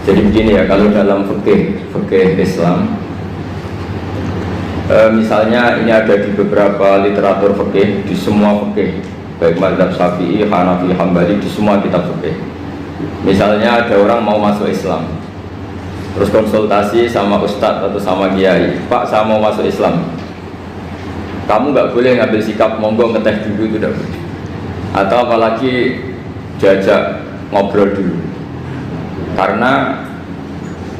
Jadi begini ya, kalau dalam fikih Islam, misalnya ini ada di beberapa literatur fikih, di semua fikih, baik mazhab Syafi'i, Hanafi, Hambali, di semua kitab fikih. Misalnya ada orang mau masuk Islam, terus konsultasi sama ustadz atau sama kiai, Pak saya mau masuk Islam, kamu nggak boleh ngambil sikap monggo ngeteh dulu, itu tidak boleh. Atau apalagi diajak ngobrol dulu, karena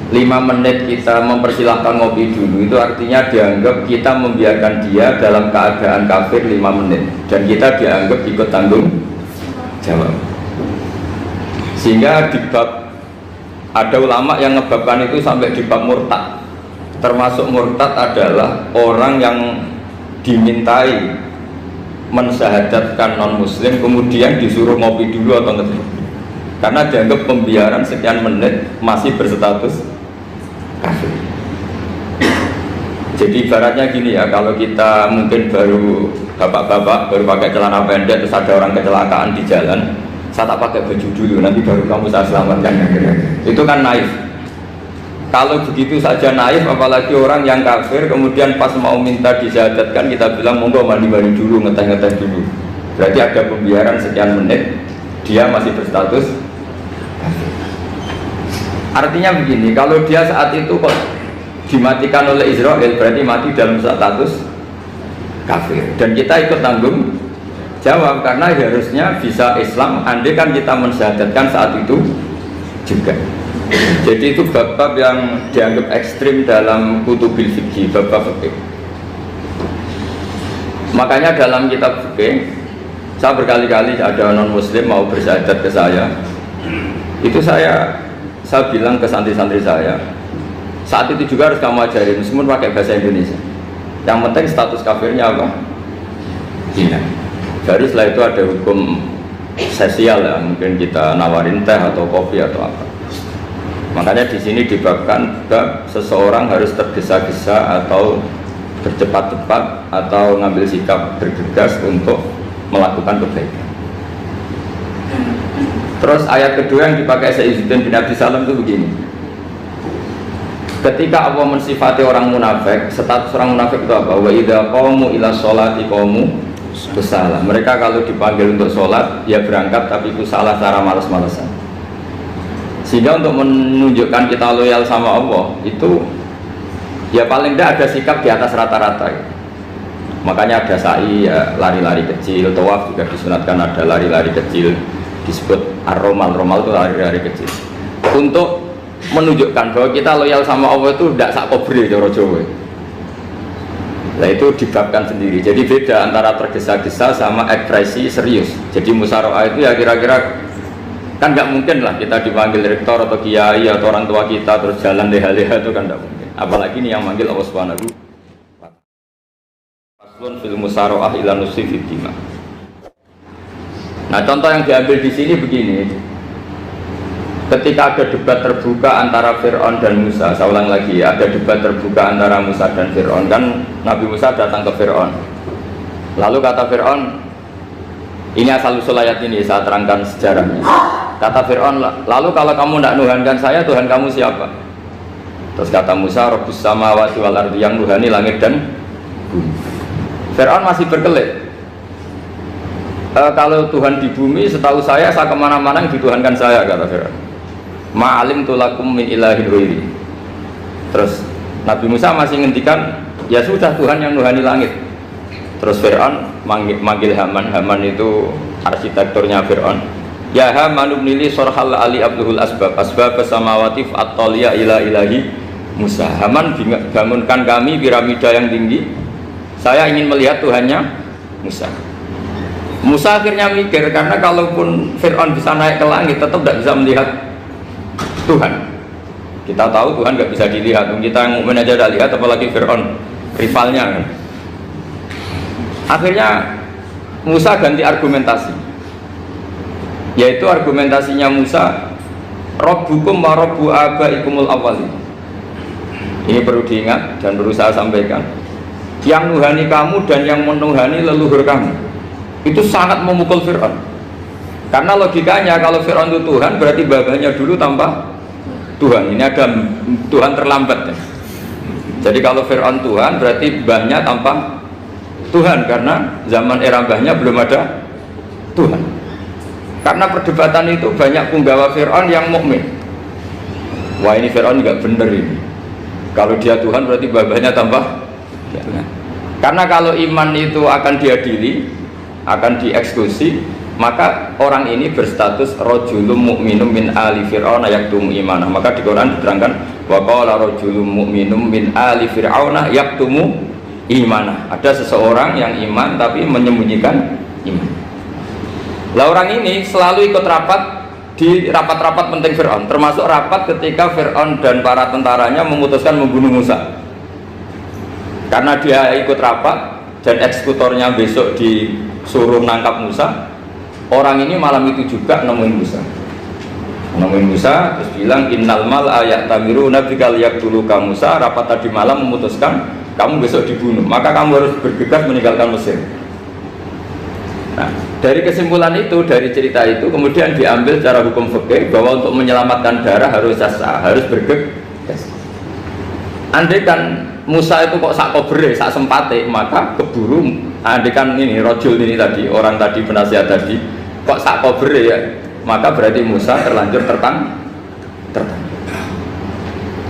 5 menit kita mempersilahkan ngopi dulu itu artinya dianggap kita membiarkan dia dalam keadaan kafir 5 menit dan kita dianggap ikut tanggung jawab. Sehingga di bab, ada ulama yang ngebabkan itu sampai di bab murtad. Termasuk murtad adalah orang yang dimintai mensyahadatkan non muslim kemudian disuruh ngopi dulu atau ngeteh, karena dianggap pembiaran sekian menit masih berstatus kafir. Jadi ibaratnya gini ya, kalau kita mungkin baru bapak-bapak baru pakai celana pendek terus ada orang kecelakaan di jalan, saya tak pakai baju dulu nanti baru kamu saya selamatkan, itu kan naif. Kalau begitu saja naif, apalagi orang yang kafir kemudian pas mau minta disyahadatkan kita bilang monggo mandi-mandi dulu, ngeteh-ngeteh dulu, berarti ada pembiaran sekian menit dia masih berstatus kafir. Artinya begini, kalau dia saat itu kok dimatikan oleh Israel berarti mati dalam status kafir dan kita ikut tanggung jawab, karena harusnya bisa Islam andai kan kita mensyahadatkan saat itu juga. Jadi itu bab-bab yang dianggap ekstrim dalam kutubil fikih, bab-bab fikih. Makanya dalam kitab fikih saya berkali-kali ada non muslim mau bersyahadat ke saya, itu saya bilang ke santri-santri saya, saat itu juga harus kamu ajarin meskipun pakai bahasa Indonesia, yang penting status kafirnya apa? Iya. Baru setelah itu ada hukum sosial ya, mungkin kita nawarin teh atau kopi atau apa. Makanya di sini dibabkan bab seseorang harus tergesa-gesa atau bercepat-cepat atau ngambil sikap bergegas untuk melakukan kebaikan. Terus ayat kedua yang dipakai Sayyidina bin Abi Salam itu begini. Ketika Allah mensifati orang munafik, status orang munafik itu apa? Wa idza qamu ila sholati qamu kusala. Mereka kalau dipanggil untuk sholat, ya berangkat tapi kusala secara malas-malasan. Sehingga untuk menunjukkan kita loyal sama Allah itu ya paling tidak ada sikap di atas rata-rata ya. Makanya ada sa'i ya, lari-lari kecil, tawaf juga disunatkan ada lari-lari kecil, disebut ar-romal, romal itu lari-lari kecil untuk menunjukkan bahwa kita loyal sama Allah itu tidak sak kobre cara Jawa. Nah itu dibabkan sendiri. Jadi beda antara tergesa-gesa sama ekspresi serius. Jadi musyawarah itu ya kira-kira kan nggak mungkin lah kita dipanggil rektor atau kiai atau orang tua kita terus jalan leha-leha, itu kan nggak mungkin. Apalagi ini yang manggil Allah Subhanahu wa ta'ala. Faslun fil musyawarah ila nusi fid dima. Nah contoh yang diambil di sini begini. Ketika ada debat terbuka antara Fir'aun dan Musa, saya ulang lagi, ada debat terbuka antara Musa dan Fir'aun, kan Nabi Musa datang ke Fir'aun. Lalu kata Fir'aun, ini asal-usul ayat ini saya terangkan sejarahnya. Kata Fir'aun, lalu kalau kamu tidak nuhankan saya, Tuhan kamu siapa? Terus kata Musa, Rabbus samawati wal ardi, yang nuhani langit dan bumi. Fir'aun masih berkelit. Kalau Tuhan di bumi, setahu saya kemana-mana yang dituhankan saya, kata Fir'aun. Ma'alim tulakum min ilahin ghairi. Terus Nabi Musa masih ngendikan, ya sudah Tuhan yang nuhani langit. Terus Fir'aun manggil Haman. Haman itu arsitekturnya Fir'aun. Ya Haman ibnili sorhal ali abduhul asbab samawati fa'attaliya ila ilahi Musa. Haman bangunkan kami piramida yang tinggi, saya ingin melihat Tuhannya Musa. Musa akhirnya mikir, karena kalaupun Fir'aun bisa naik ke langit tetap tidak bisa melihat Tuhan. Kita tahu Tuhan nggak bisa dilihat, kita yang mukmin aja tidak lihat, apalagi Fir'aun rivalnya kan. Akhirnya Musa ganti argumentasi, yaitu argumentasinya Musa, Rabbukum wa Rabbu abaikumul awwalin. Ini perlu diingat dan perlu saya sampaikan, yang nuhani kamu dan yang menuhani leluhur kamu. Itu sangat memukul Fir'aun, karena logikanya kalau Fir'aun itu Tuhan berarti babanya dulu tanpa Tuhan. Ini ada Tuhan terlambat ya. Jadi kalau Fir'aun Tuhan berarti mbahnya tanpa Tuhan, karena zaman era mbahnya belum ada Tuhan. Karena perdebatan itu banyak punggawa Fir'aun yang mukmin. Wah ini Fir'aun nggak bener ini. Kalau dia Tuhan berarti mbahnya tanpa Tuhan. Karena kalau iman itu akan diadili, akan dieksekusi, maka orang ini berstatus rajulun mu'minum min ali fir'auna yaktumu imanah. Maka di Quran diterangkan wa qala rajulun mu'minum min ali fir'auna yaktumu imanah. Ada seseorang yang iman tapi menyembunyikan iman. Lah orang ini selalu ikut rapat di rapat-rapat penting Fir'aun, termasuk rapat ketika Fir'aun dan para tentaranya memutuskan membunuh Musa. Karena dia ikut rapat dan eksekutornya besok disuruh menangkap Musa, orang ini malam itu juga nemuin Musa terus bilang innal mal ayat tamiru nabikal yaktulu ka Musa. Rapat tadi malam memutuskan kamu besok dibunuh, maka kamu harus bergegas meninggalkan Mesir. Nah, dari kesimpulan itu, dari cerita itu kemudian diambil cara hukum fikih bahwa untuk menyelamatkan darah harus jasa, harus bergegas. Andai kan Musa itu kok sak kobre, sak sempate, maka keburu. Andai kan ini rojul ini tadi, orang tadi penasihat tadi kok sak kobre ya, maka berarti Musa terlanjur tertang.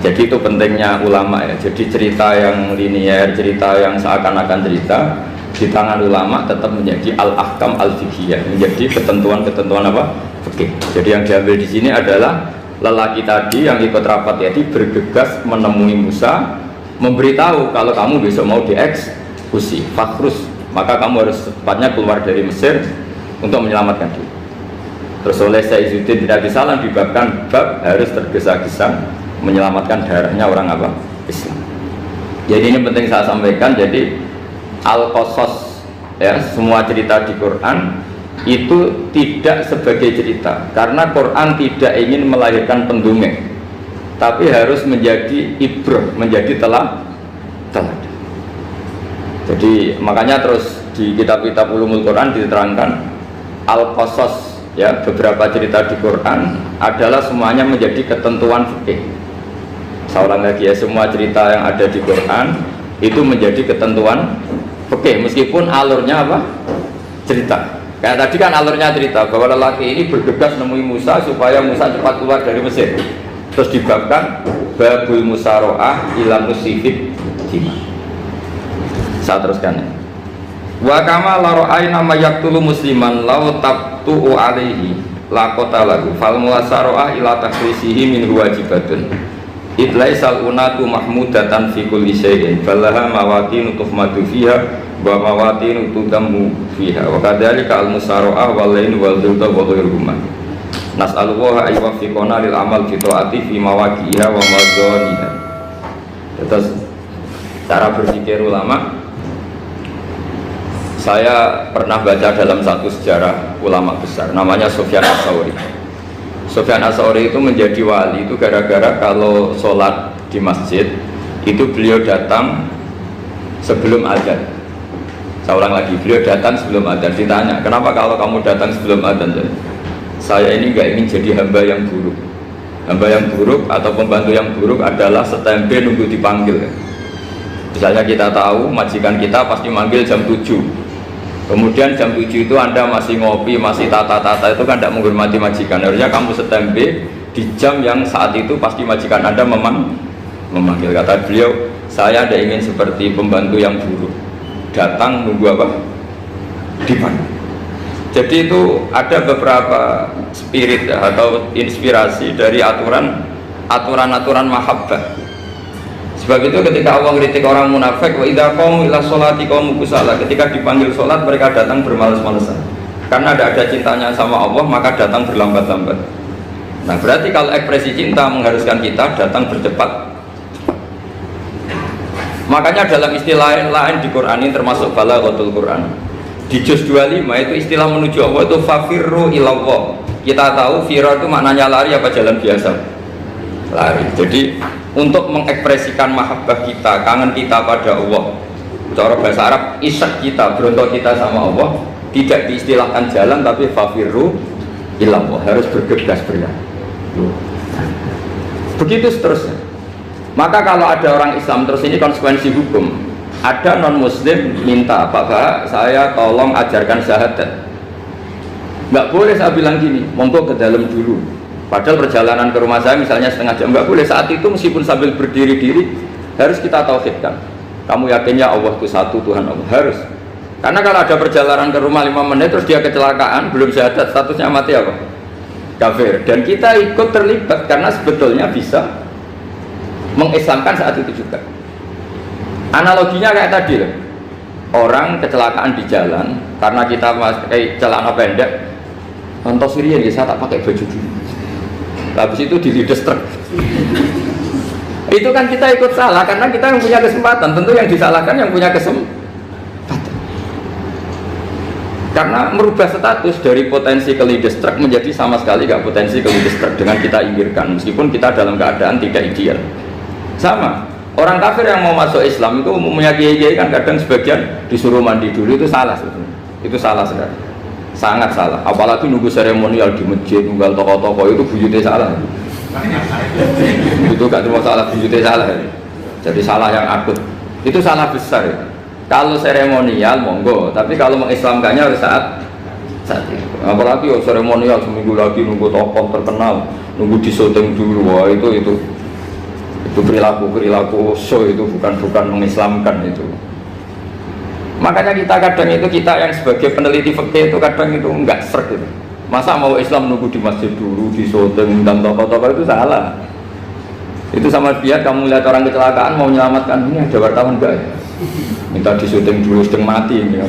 Jadi itu pentingnya ulama ya. Jadi cerita yang linier, cerita yang seakan-akan cerita di tangan ulama tetap menjadi al-ahkam al-fiqhiyah, menjadi ketentuan-ketentuan apa? Fikih. Jadi yang diambil di sini adalah lelaki tadi yang ikut rapat tadi bergegas menemui Musa, memberitahu kalau kamu besok mau dieksekusi, fakhrus, maka kamu harus secepatnya keluar dari Mesir untuk menyelamatkan diri. Terus oleh Sayyidzuddin tidak disalah dibabkan bab harus tergesa-gesa menyelamatkan darahnya orang apa? Islam. Jadi ini penting saya sampaikan. Jadi al-qasas ya, semua cerita di Quran itu tidak sebagai cerita, karena Quran tidak ingin melahirkan pendongeng, tapi harus menjadi ibrah, menjadi teladan. Jadi makanya terus di kitab-kitab ulumul Quran diterangkan al-qasas ya, beberapa cerita di Quran adalah semuanya menjadi ketentuan fikih. Saya ulang lagi ya, semua cerita yang ada di Quran itu menjadi ketentuan fikih, meskipun alurnya apa? Cerita. Kayak tadi kan alurnya cerita bahwa lelaki ini bergegas nemui Musa supaya Musa cepat keluar dari Mesir. Terus dibabkan babul musaroah ila musifid jima. Saya teruskan ya. Wa kama la ra'ayna ma yaqtulu musliman law tabtu'u alaihi la qatalahu fal musaroah ila takhrisihi min wajibatun. Idlaisal unatu mahmudatan fi kulli syai'in falaha mawatin tuhmadu fiha wa mawatin tudammu fiha wa kadzalika al musara'ah wal lain wal dhulta wa ghairuhuma. Nas'alullaha ayuwaffiqana lil amal fi ta'ati fi mawaqi'iha wa madhaniha. Terus cara berpikir ulama, saya pernah baca dalam satu sejarah ulama besar namanya Sufyan Ats-Tsauri. Sufyan Ats-Tsauri itu menjadi wali itu gara-gara kalau sholat di masjid itu beliau datang sebelum adzan. Saya ulang lagi, beliau datang sebelum adzan. Ditanya, kenapa kalau kamu datang sebelum adzan? Saya ini nggak ingin jadi hamba yang buruk. Hamba yang buruk atau pembantu yang buruk adalah setempe nunggu dipanggil. Misalnya kita tahu majikan kita pasti manggil jam 7. Kemudian jam 7 itu Anda masih ngopi, masih tata-tata, itu kan tidak menghormati majikan. Harusnya kamu setempe di jam yang saat itu pasti majikan Anda memanggil. Kata beliau, saya tidak ingin seperti pembantu yang buruk, datang nunggu apa? Dipanggil. Jadi itu ada beberapa spirit atau inspirasi dari aturan-aturan mahabbah. Sebab itu ketika Allah kritik orang munafik, wa idza qamu ila sholati qamu kusala, ketika dipanggil sholat mereka datang bermalas-malasan. Karena tidak ada cintanya sama Allah, maka datang berlambat-lambat. Nah, berarti kalau ekspresi cinta mengharuskan kita datang bercepat. Makanya dalam istilah lain di Quran ini termasuk balaghatul Quran. Di juz 25 itu istilah menuju Allah itu fafirru ilallah. Kita tahu firar itu maknanya lari apa jalan biasa? Lari. Jadi untuk mengekspresikan mahabbah kita, kangen kita pada Allah, cara bahasa Arab isak kita, berontok kita sama Allah, tidak diistilahkan jalan tapi fafirru ilallah, harus bergegas berlari. Begitu seterusnya. Maka kalau ada orang Islam terus ini konsekuensi hukum. Ada non muslim minta, Pak, saya tolong ajarkan syahadat. Nggak boleh saya bilang gini, monggo ke dalam dulu. Padahal perjalanan ke rumah saya misalnya setengah jam, nggak boleh. Saat itu meskipun sambil berdiri-diri harus kita tauhidkan. Kamu yakinnya Allah itu satu, Tuhan Allah, harus. Karena kalau ada perjalanan ke rumah 5 menit terus dia kecelakaan, belum syahadat, statusnya mati apa? Kafir. Dan kita ikut terlibat karena sebetulnya bisa mengislamkan saat itu juga. Analoginya kayak tadi loh. Orang kecelakaan di jalan karena kita pakai celana pendek, contoh Syria ya saya tak pakai baju dulu. Habis itu dilides truk. Itu kan kita ikut salah karena kita yang punya kesempatan. Tentu yang disalahkan yang punya kesempatan. Karena merubah status dari potensi kelides truk menjadi sama sekali gak potensi kelides truk dengan kita inggirkan meskipun kita dalam keadaan tidak ideal. Sama. Orang kafir yang mau masuk Islam itu umumnya kiai-kiai kan kadang sebagian disuruh mandi dulu, itu salah sebetulnya. Itu salah sekali. Sangat salah. Apalagi nunggu seremonial di masjid, nunggal toko-toko itu buyutnya salah. Itu gak cuma salah buyutnya salah. Jadi salah yang akut. Itu salah besar ya. Kalau seremonial monggo, tapi kalau mengislamkannya harus saat itu. Apalagi seremonial seminggu lagi nunggu tokoh terkenal, nunggu disyuting dulu, wah itu perilaku show, itu bukan mengislamkan itu. Makanya kita yang sebagai peneliti fikih itu kadang itu enggak serg gitu. Masa mau Islam nunggu di masjid dulu, di syuting dan tokoh-tokoh itu salah. Itu sama dia kamu lihat orang kecelakaan mau menyelamatkan, ini ada wartawan enggak ya? Minta di syuting dulu sedang mati ini.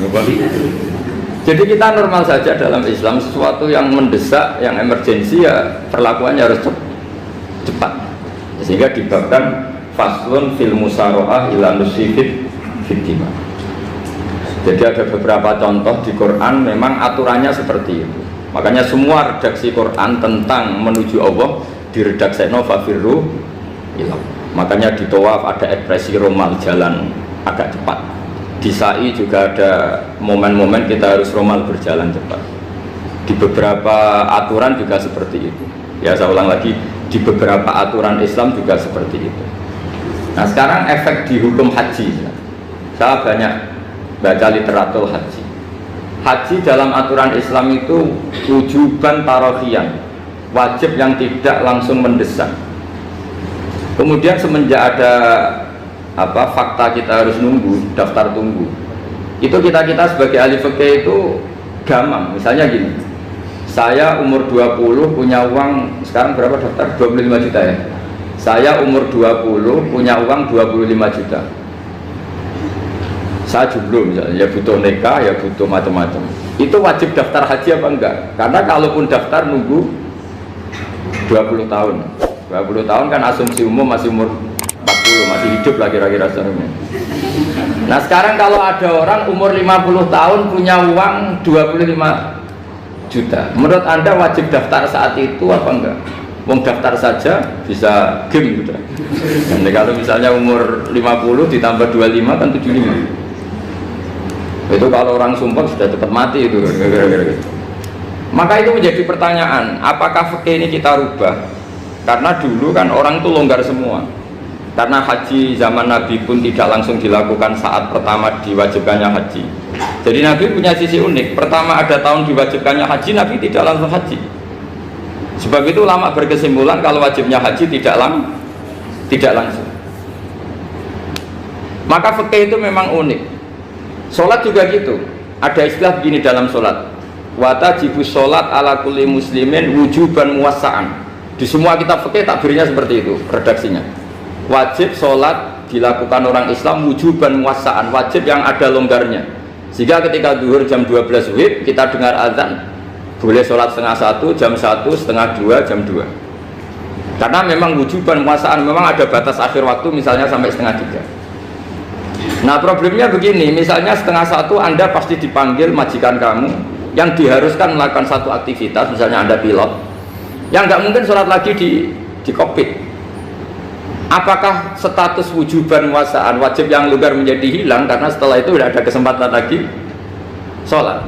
Jadi kita normal saja dalam Islam, sesuatu yang mendesak, yang emergensi ya perlakuannya harus cepat. Sehingga dibabkan faslun fil musaroah ila nusifid fitima. Jadi ada beberapa contoh di Quran memang aturannya seperti itu. Makanya semua redaksi Quran tentang menuju Allah diredakseno fafirru ilah. Makanya di tawaf ada ekspresi romal, jalan agak cepat. Di sa'i juga ada momen-momen kita harus romal, berjalan cepat. Di beberapa aturan juga seperti itu. Ya saya ulang lagi, di beberapa aturan Islam juga seperti itu. Nah sekarang efek di hukum haji, saya banyak baca literatur haji. Haji dalam aturan Islam itu wujuban tarohian, wajib yang tidak langsung mendesak. Kemudian semenjak ada fakta kita harus nunggu, daftar tunggu, itu kita sebagai ahli fikih itu gamang. Misalnya gini, saya umur 20 punya uang, sekarang berapa daftar? 25 juta ya. Saya umur 20 punya uang 25 juta. Saya jomblo misalnya, ya butuh nikah, ya butuh macam-macam. Itu wajib daftar haji apa enggak? Karena kalaupun daftar nunggu 20 tahun. 20 tahun kan asumsi umum masih umur 40, masih hidup lah kira-kira seharusnya. Nah sekarang kalau ada orang umur 50 tahun punya uang 25 juta, menurut Anda wajib daftar saat itu apa enggak? Wong daftar saja bisa game gitu. Dan kalau misalnya umur 50 ditambah 25 kan 75. Itu kalau orang sumpah sudah cepat mati itu. Maka itu menjadi pertanyaan, apakah fikih ini kita rubah? Karena dulu kan orang itu longgar semua. Karena haji zaman Nabi pun tidak langsung dilakukan saat pertama diwajibkannya haji. Jadi Nabi punya sisi unik. Pertama ada tahun diwajibkannya haji, Nabi tidak langsung haji. Sebab itu ulama berkesimpulan kalau wajibnya haji tidak langsung. Maka fikih itu memang unik. Sholat juga gitu. Ada istilah begini dalam sholat. Watajibus sholat ala kulli muslimin wujuban muwassa'an. Di semua kitab fikih takbirnya seperti itu redaksinya. Wajib sholat dilakukan orang Islam wujuban muwassa'an, wajib yang ada longgarnya. Sehingga ketika zuhur jam 12 WIB kita dengar azan, boleh sholat setengah 1, jam 1, setengah 2, jam 2. Karena memang wujuban muwassa'an, memang ada batas akhir waktu misalnya sampai setengah 3. Nah problemnya begini, misalnya setengah 1 Anda pasti dipanggil majikan kamu yang diharuskan melakukan satu aktivitas, misalnya Anda pilot, yang nggak mungkin sholat lagi di kokpit. Apakah status wujuban muwassa'an, wajib yang longgar menjadi hilang karena setelah itu tidak ada kesempatan lagi sholat?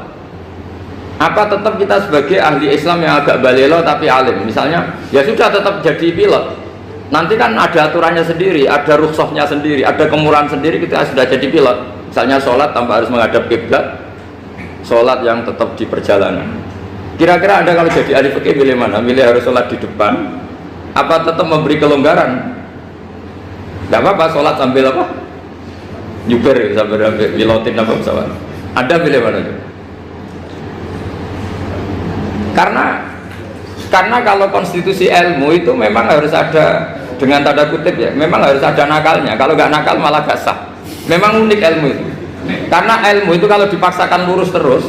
Apa tetap kita sebagai ahli Islam yang agak balelo tapi alim, misalnya ya sudah tetap jadi pilot, Nanti kan ada aturannya sendiri, ada rukhsahnya sendiri, ada kemurahan sendiri. Kita sudah jadi pilot. Misalnya sholat tanpa harus menghadap kiblat, sholat yang tetap di perjalanan. Kira-kira Anda kalau jadi ahli fikih milih mana? Milih harus sholat di depan, apa tetap memberi kelonggaran? Tidak apa-apa, sholat sambil apa? Nyuper sambil pilotin apa pesawat. Anda pilih mana? Karena kalau konstitusi ilmu itu memang harus ada, dengan tanda kutip ya, memang harus ada nakalnya. Kalau nggak nakal malah gak sah. Memang unik ilmu itu. Karena ilmu itu kalau dipaksakan lurus terus,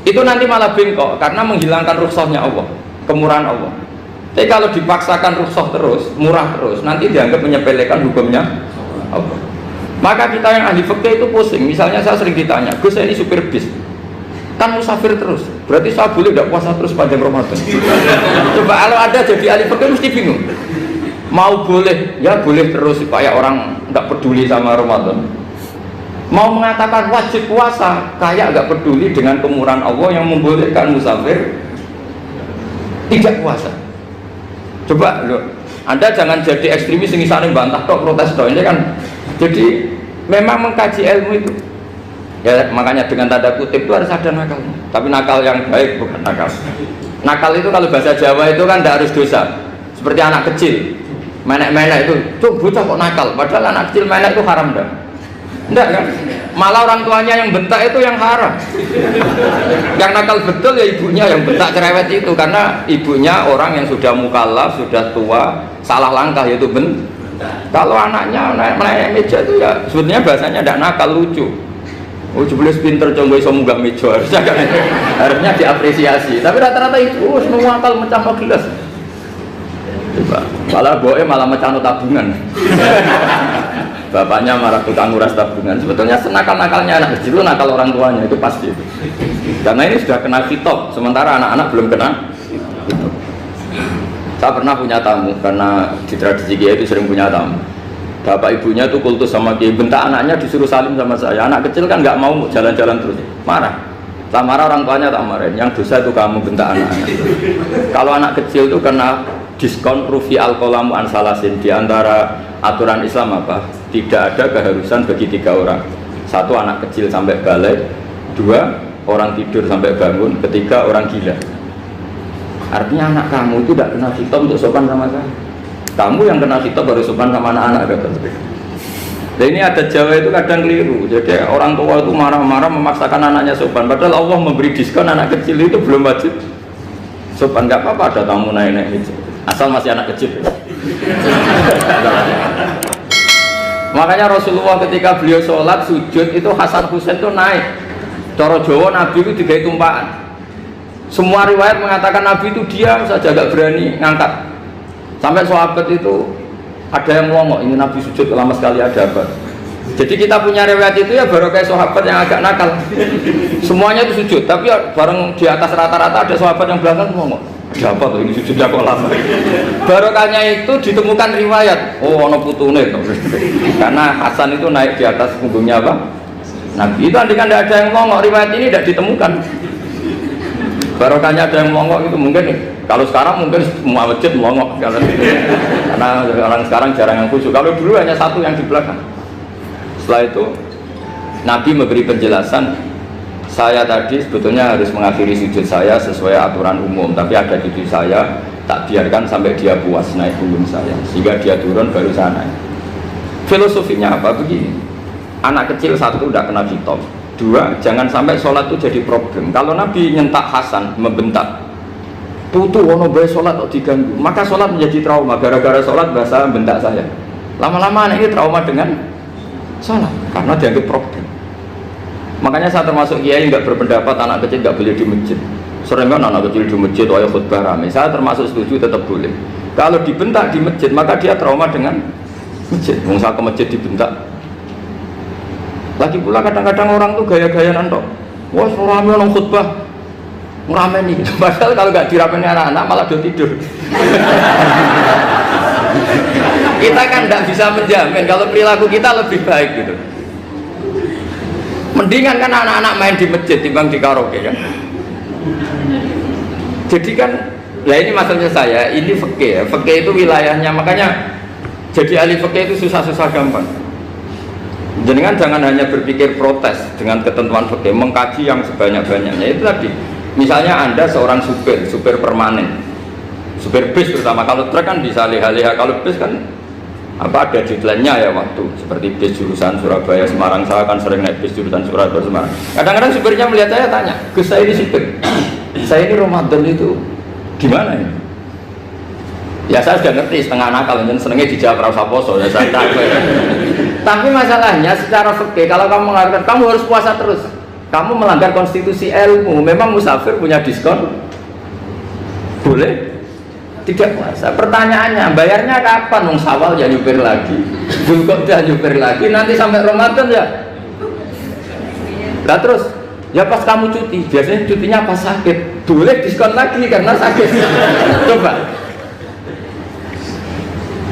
itu nanti malah bengkok karena menghilangkan rukhsahnya Allah, kemurahan Allah. Tapi kalau dipaksakan rukhsah terus, murah terus, nanti dianggap menyepelekan hukumnya Allah. Maka kita yang ahli fikih itu pusing. Misalnya saya sering ditanya, Gus saya ini supir bis, kan musafir terus, berarti saya boleh tidak puasa terus panjang Ramadan? Coba kalau ada jadi ahli fikih mesti bingung. Mau boleh, ya boleh terus supaya orang nggak peduli sama Ramadan. Mau mengatakan wajib puasa, kayak nggak peduli dengan kemurahan Allah yang membolehkan musafir tidak puasa. Coba loh, Anda jangan jadi ekstremis yang saling bantah kok protes toh. Ini kan jadi memang mengkaji ilmu itu. Ya makanya dengan tanda kutip itu harus ada nakalnya. Tapi nakal yang baik, bukan nakal. Nakal itu kalau bahasa Jawa itu kan tidak harus dosa. Seperti anak kecil, menek-menek itu, tuh bocah kok nakal. Padahal anak kecil menek itu haram dah. Enggak kan? Malah orang tuanya yang bentak itu yang haram. Yang nakal betul ya ibunya yang bentak cerewet itu, karena ibunya orang yang sudah mukallaf, sudah tua, salah langkah yaitu bentak. Kalau anaknya naik meja itu ya sebetulnya bahasanya tidak nakal, lucu. Oh jebule pinter coba iso munggah meja, harusnya diapresiasi. Tapi rata-rata itu semua akal mecah gelas. Coba, malah boe malah mecah tabungan. Bapaknya marah tukang nguras tabungan. Sebetulnya senakal-nakalnya anak kecil itu nakal orang tuanya, itu pasti. Karena ini sudah kena kitab, sementara anak-anak belum kena kitab. Saya pernah punya tamu, karena di tradisi Kiai itu sering punya tamu. Bapak ibunya itu kultus sama Kiai, bentak anaknya disuruh salim sama saya. Anak kecil kan nggak mau jalan-jalan terus, marah. Tak marah orang tuanya tak marahin. Yang dosa itu kamu bentak anaknya. Kalau anak kecil itu kena diskon rufi al-qalamu an salasin. Di antara aturan Islam apa? Tidak ada keharusan bagi 3 orang. 1 anak kecil sampai balik, 2 orang tidur sampai bangun, 3 orang gila. Artinya anak kamu itu tidak kena hitam untuk sopan sama saya. Kamu yang kena hitam baru sopan sama anak-anak. Dan ini ada Jawa itu kadang keliru. Jadi orang tua itu marah-marah memaksakan anaknya sopan. Padahal Allah memberi diskon anak kecil itu belum wajib sopan. Nggak apa-apa ada tamu naik-naik asal masih anak kecil. Makanya Rasulullah ketika beliau sholat sujud itu Hasan Husain itu naik. Cara Jawa Nabi itu digawe tumpakan. Semua riwayat mengatakan Nabi itu diam saja, gak berani ngangkat. Sampai sahabat itu ada yang ngomong, ini Nabi sujud lama sekali ada apa? Jadi kita punya riwayat itu ya baru kayak sahabat yang agak nakal. Semuanya itu sujud, tapi bareng di atas rata-rata ada sahabat yang belakang ngomong, ada apa tuh ini sujudnya kok lama? Barokahnya itu ditemukan riwayat, oh ono putune tuh. Karena Hasan itu naik di atas punggungnya apa? Nabi itu andai kan tidak ada yang ngomong, riwayat ini tidak ditemukan. Barokahnya ada yang melongok itu mungkin, kalau sekarang mungkin semua masjid melongok karena orang sekarang jarang yang khusyuk. Kalau dulu hanya 1 yang di belakang. Setelah itu Nabi memberi penjelasan, saya tadi sebetulnya harus mengakhiri sujud saya sesuai aturan umum, tapi ada cucu saya tak biarkan sampai dia puas naik punggung saya, sehingga dia turun baru saya naik. Filosofinya apa? Begini, anak kecil 1 udah kena kitab, 2 jangan sampai sholat itu jadi problem. Kalau Nabi nyentak Hasan, membentak putu wono bae sholat kok diganggu, maka sholat menjadi trauma. Gara-gara sholat bahasa bentak saya, lama-lama anak ini trauma dengan sholat karena dianggap problem. Makanya saya termasuk kiai nggak berpendapat anak kecil nggak boleh di masjid. Sering kan anak kecil di masjid ayo khutbah rame, saya termasuk setuju tetap boleh. Kalau dibentak di masjid maka dia trauma dengan masjid. Misal ke masjid dibentak. Lagi pula kadang-kadang orang tuh gaya-gayaan tok. Wah, rame orang khutbah ngerameni. Padahal kalau nggak dirameni anak-anak malah dia tidur. Kita kan nggak bisa menjamin kalau perilaku kita lebih baik gitu. Mendingan kan anak-anak main di masjid timbang di karaoke kan. Jadi kan, ya ini maksudnya saya, ini fikih ya. Fikih itu wilayahnya, makanya Jadi ahli fikih itu susah-susah gampang. Jenengan jangan hanya berpikir protes dengan ketentuan fikih, mengkaji yang sebanyak-banyaknya. Itu tadi, misalnya Anda seorang supir permanen, supir bis terutama. Kalau truk kan bisa leha-leha, kalau bis kan ada deadline-nya ya waktu. Seperti bis jurusan Surabaya Semarang, saya kan sering naik bis jurusan Surabaya Semarang. Kadang-kadang supirnya melihat saya tanya, "Gus, saya ini supir, saya ini Ramadan itu gimana ini?" Ya saya sudah ngerti setengah nakal, dan senengnya dijawab rasa poso, ya saya tahu. Tapi masalahnya secara fikih, kalau kamu mengatakan kamu harus puasa terus, kamu melanggar konstitusi ilmu. Memang musafir punya diskon? Boleh tidak puasa. Pertanyaannya, bayarnya kapan? Wong Syawal ya nyupir lagi, Dzulqa'dah nyupir lagi, nanti sampai Ramadan ya. Lah terus, ya pas kamu cuti, biasanya cutinya pas sakit, boleh diskon lagi karena sakit. Coba.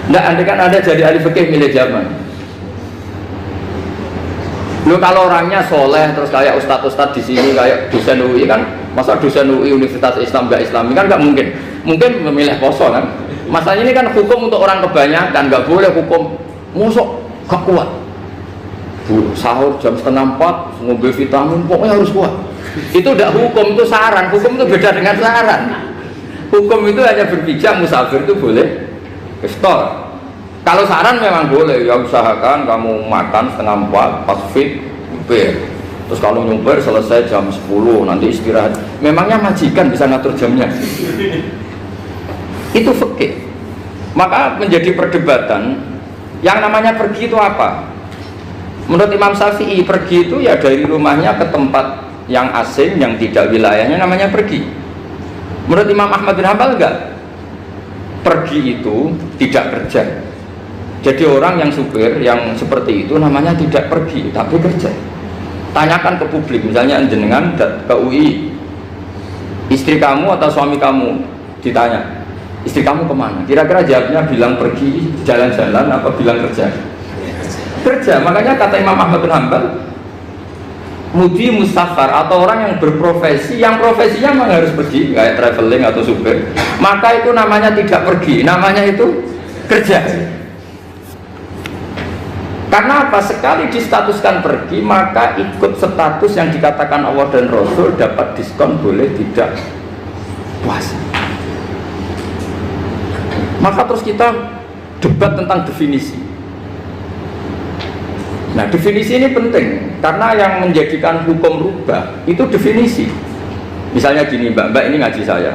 Nggak, andai kan Anda jadi ahli fikih milih zaman. Lu kalau orangnya soleh terus kayak ustadz-ustadz di sini kayak dosen UI kan, masa dosen UI Universitas Islam nggak Islami kan nggak mungkin. Mungkin memilih poso kan. Masalahnya ini kan hukum untuk orang kebanyakan, nggak boleh hukum musuh gak kuat. Sahur jam 3:30 ngambil vitamin pokoknya harus kuat. Itu udah hukum, itu saran. Hukum itu beda dengan saran. Hukum itu hanya berpijak musafir itu boleh iftar. Kalau saran memang boleh, ya usahakan kamu makan 3:30 pas fit nyupir. Terus kalau nyupir selesai jam 10 nanti istirahat. Memangnya majikan bisa ngatur jamnya? Itu fikih. Maka menjadi perdebatan yang namanya pergi itu apa? Menurut Imam Syafi'i, pergi itu ya dari rumahnya ke tempat yang asing yang tidak wilayahnya namanya pergi. Menurut Imam Ahmad bin Hanbal enggak. Pergi itu tidak kerja. Jadi orang yang supir yang seperti itu namanya tidak pergi tapi kerja. Tanyakan ke publik, misalnya jenengan ke UI, istri kamu atau suami kamu ditanya, istri kamu kemana? Kira-kira jawabnya bilang pergi jalan-jalan apa bilang kerja? Kerja. Makanya kata Imam Ahmad bin Hanbal, mudi mustafar atau orang yang berprofesi, yang profesinya memang harus pergi, kayak traveling atau supir, maka itu namanya tidak pergi, namanya itu kerja. Karena apa? Sekali distatuskan pergi, maka ikut status yang dikatakan Allah dan Rasul, dapat diskon, boleh tidak puasa. Maka terus kita debat tentang definisi. Nah, definisi ini penting karena yang menjadikan hukum rubah itu definisi. Misalnya gini, mbak ini ngaji saya,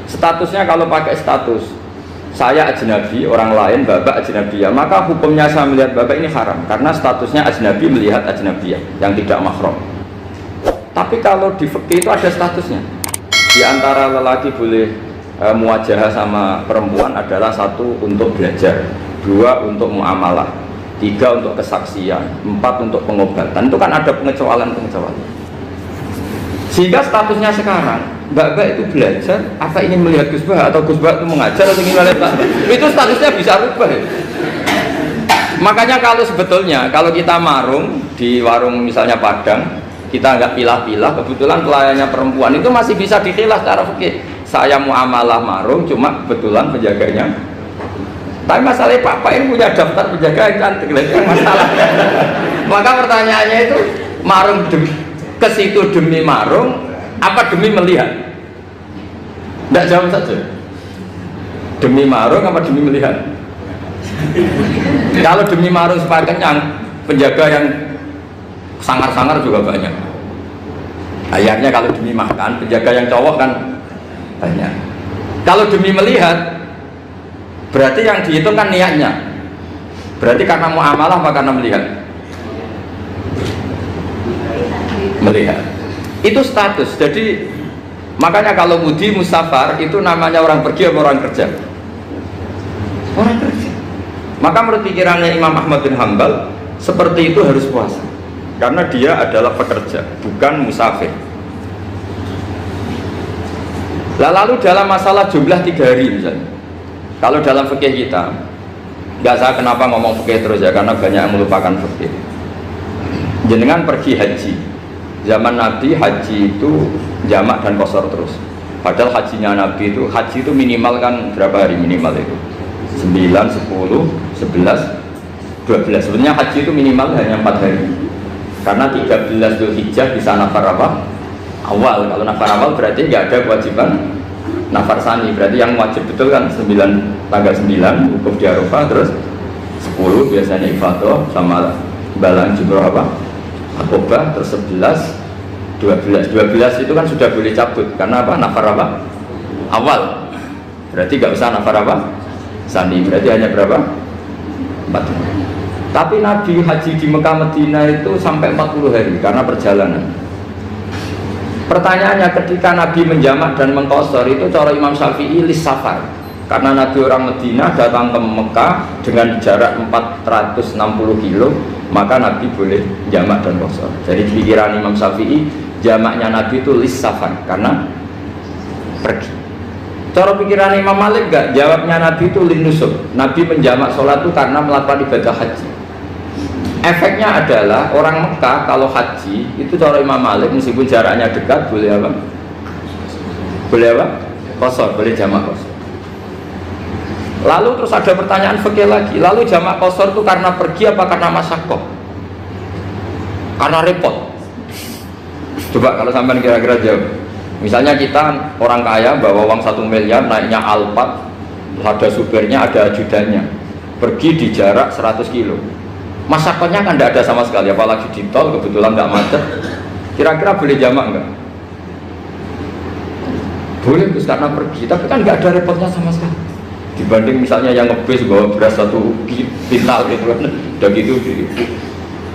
statusnya kalau pakai status saya ajnabi, orang lain bapak ajnabiyah, maka hukumnya saya melihat bapak ini haram karena statusnya ajnabi melihat ajnabiyah yang tidak mahram. Tapi kalau di fikih itu ada statusnya. Di antara lelaki boleh muwajahah sama perempuan adalah 1 untuk belajar, 2 untuk muamalah, 3 untuk kesaksian, 4 untuk pengobatan. Itu kan ada pengecualian. Sehingga statusnya sekarang mbak itu belajar, apa ingin melihat Gus Bah atau Gus Bah itu mengajar atau ingin melihat mbak, itu statusnya bisa rubah ya. Makanya kalau sebetulnya kalau kita marung di warung misalnya Padang, kita nggak pilah-pilah, kebetulan pelayannya perempuan itu masih bisa dikhilaf secara fikih. Saya muamalah marung, cuma kebetulan penjaganya. Tapi masalahnya Pak ini punya daftar penjaga yang cantik, itu yang masalah. Maka pertanyaannya itu marung ke situ demi marung apa demi melihat? Tidak jawab saja. Demi marung apa demi melihat? Kalau demi marung supaya kenyang, penjaga yang sangar-sangar juga banyak. Akhirnya kalau demi makan, penjaga yang cowok kan banyak. Kalau demi melihat, berarti yang dihitung kan niatnya. Berarti karena muamalah apa karena melihat? Melihat. Itu status. Jadi makanya kalau mudi musafar itu namanya orang pergi atau orang kerja? Orang kerja. Maka menurut pikirannya Imam Ahmad bin Hanbal seperti itu harus puasa karena dia adalah pekerja, bukan musafir. Lalu dalam masalah jumlah 3 hari misalnya, kalau dalam fikih kita, nggak saya kenapa ngomong fikih terus ya, karena banyak yang melupakan fikih. Jenengan pergi haji, zaman Nabi haji itu jamak dan qashar terus. Padahal hajinya Nabi itu, haji itu minimal kan berapa hari minimal itu? 9, 10, 11, 11, 12. Sebenarnya haji itu minimal hanya 4 hari. Karena 13 Dzulhijjah bisa nafar apa? Awal. Kalau nafar awal berarti nggak ada kewajiban nafar sani. Berarti yang wajib betul kan tanggal 9 wukuf di Arafah, terus 10 biasanya ifadah sama balang jumroh apa? Akobah, terus 11, 12 itu kan sudah boleh cabut karena apa? Nafar apa? Awal. Berarti nggak usah nafar apa? Sani. Berarti hanya berapa? 4 hari. Tapi Nabi haji di Mekah Medina itu sampai 40 hari karena perjalanan. Pertanyaannya, ketika Nabi menjamak dan mengqasar itu cara Imam Syafi'i lis safar. Karena Nabi orang Medina datang ke Mekah dengan jarak 460 kilo, maka Nabi boleh jamak dan qasar. Jadi pikiran Imam Syafi'i, jamaknya Nabi itu lis safar karena pergi. Cara pikiran Imam Malik enggak, jawabnya Nabi itu lin nusuk. Nabi menjamak sholat itu karena melakukan ibadah haji. Efeknya adalah orang Mekah kalau haji itu cara Imam Malik meskipun jaraknya dekat boleh apa? Boleh apa? Qasar, boleh jamak qasar. Lalu terus ada pertanyaan fikih lagi. Lalu jamak qasar itu karena pergi apa karena masyaqqah? Karena repot. Coba kalau sampean kira-kira jawab. Misalnya kita orang kaya bawa uang 1 miliar naiknya Alphard, ada supirnya, ada ajudannya, pergi di jarak 100 kilo. Masyarakatnya kan tidak ada sama sekali, apalagi di tol kebetulan nggak macet. Kira-kira boleh jamak nggak? Boleh, terus karena pergi, tapi kan nggak ada repotnya sama sekali. Dibanding misalnya yang ngebis bawa beras 1 kintal gitu kan, udah gitu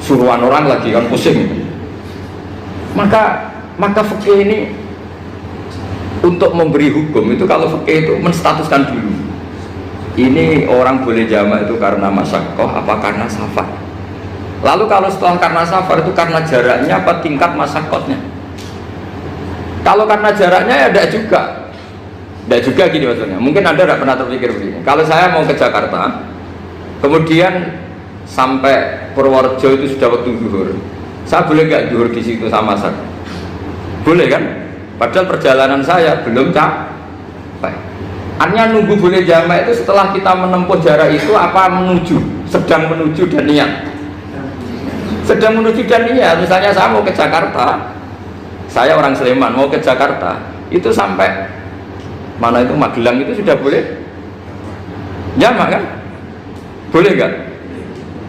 suruhan orang lagi kan pusing. Maka fikih ini untuk memberi hukum itu, kalau fikih itu menstatuskan dulu. Ini orang boleh jamak itu karena masyaqqah apa karena safar. Lalu kalau setelah karena safar itu karena jaraknya apa tingkat masyaqqahnya. Kalau karena jaraknya ya tidak juga. Tidak juga gini maksudnya. Mungkin Anda tidak pernah terpikir begini. Kalau saya mau ke Jakarta, kemudian sampai Purworejo itu sudah waktu zuhur. Saya boleh nggak zuhur di situ sama masak? Boleh kan? Padahal perjalanan saya belum capai. Artinya nunggu boleh jamak itu setelah kita menempuh jarak itu apa menuju, sedang menuju dan niat. Sedang menuju dan niat. Misalnya saya mau ke Jakarta, saya orang Sleman mau ke Jakarta, itu sampai mana itu Magelang itu sudah boleh jamak kan? Boleh nggak?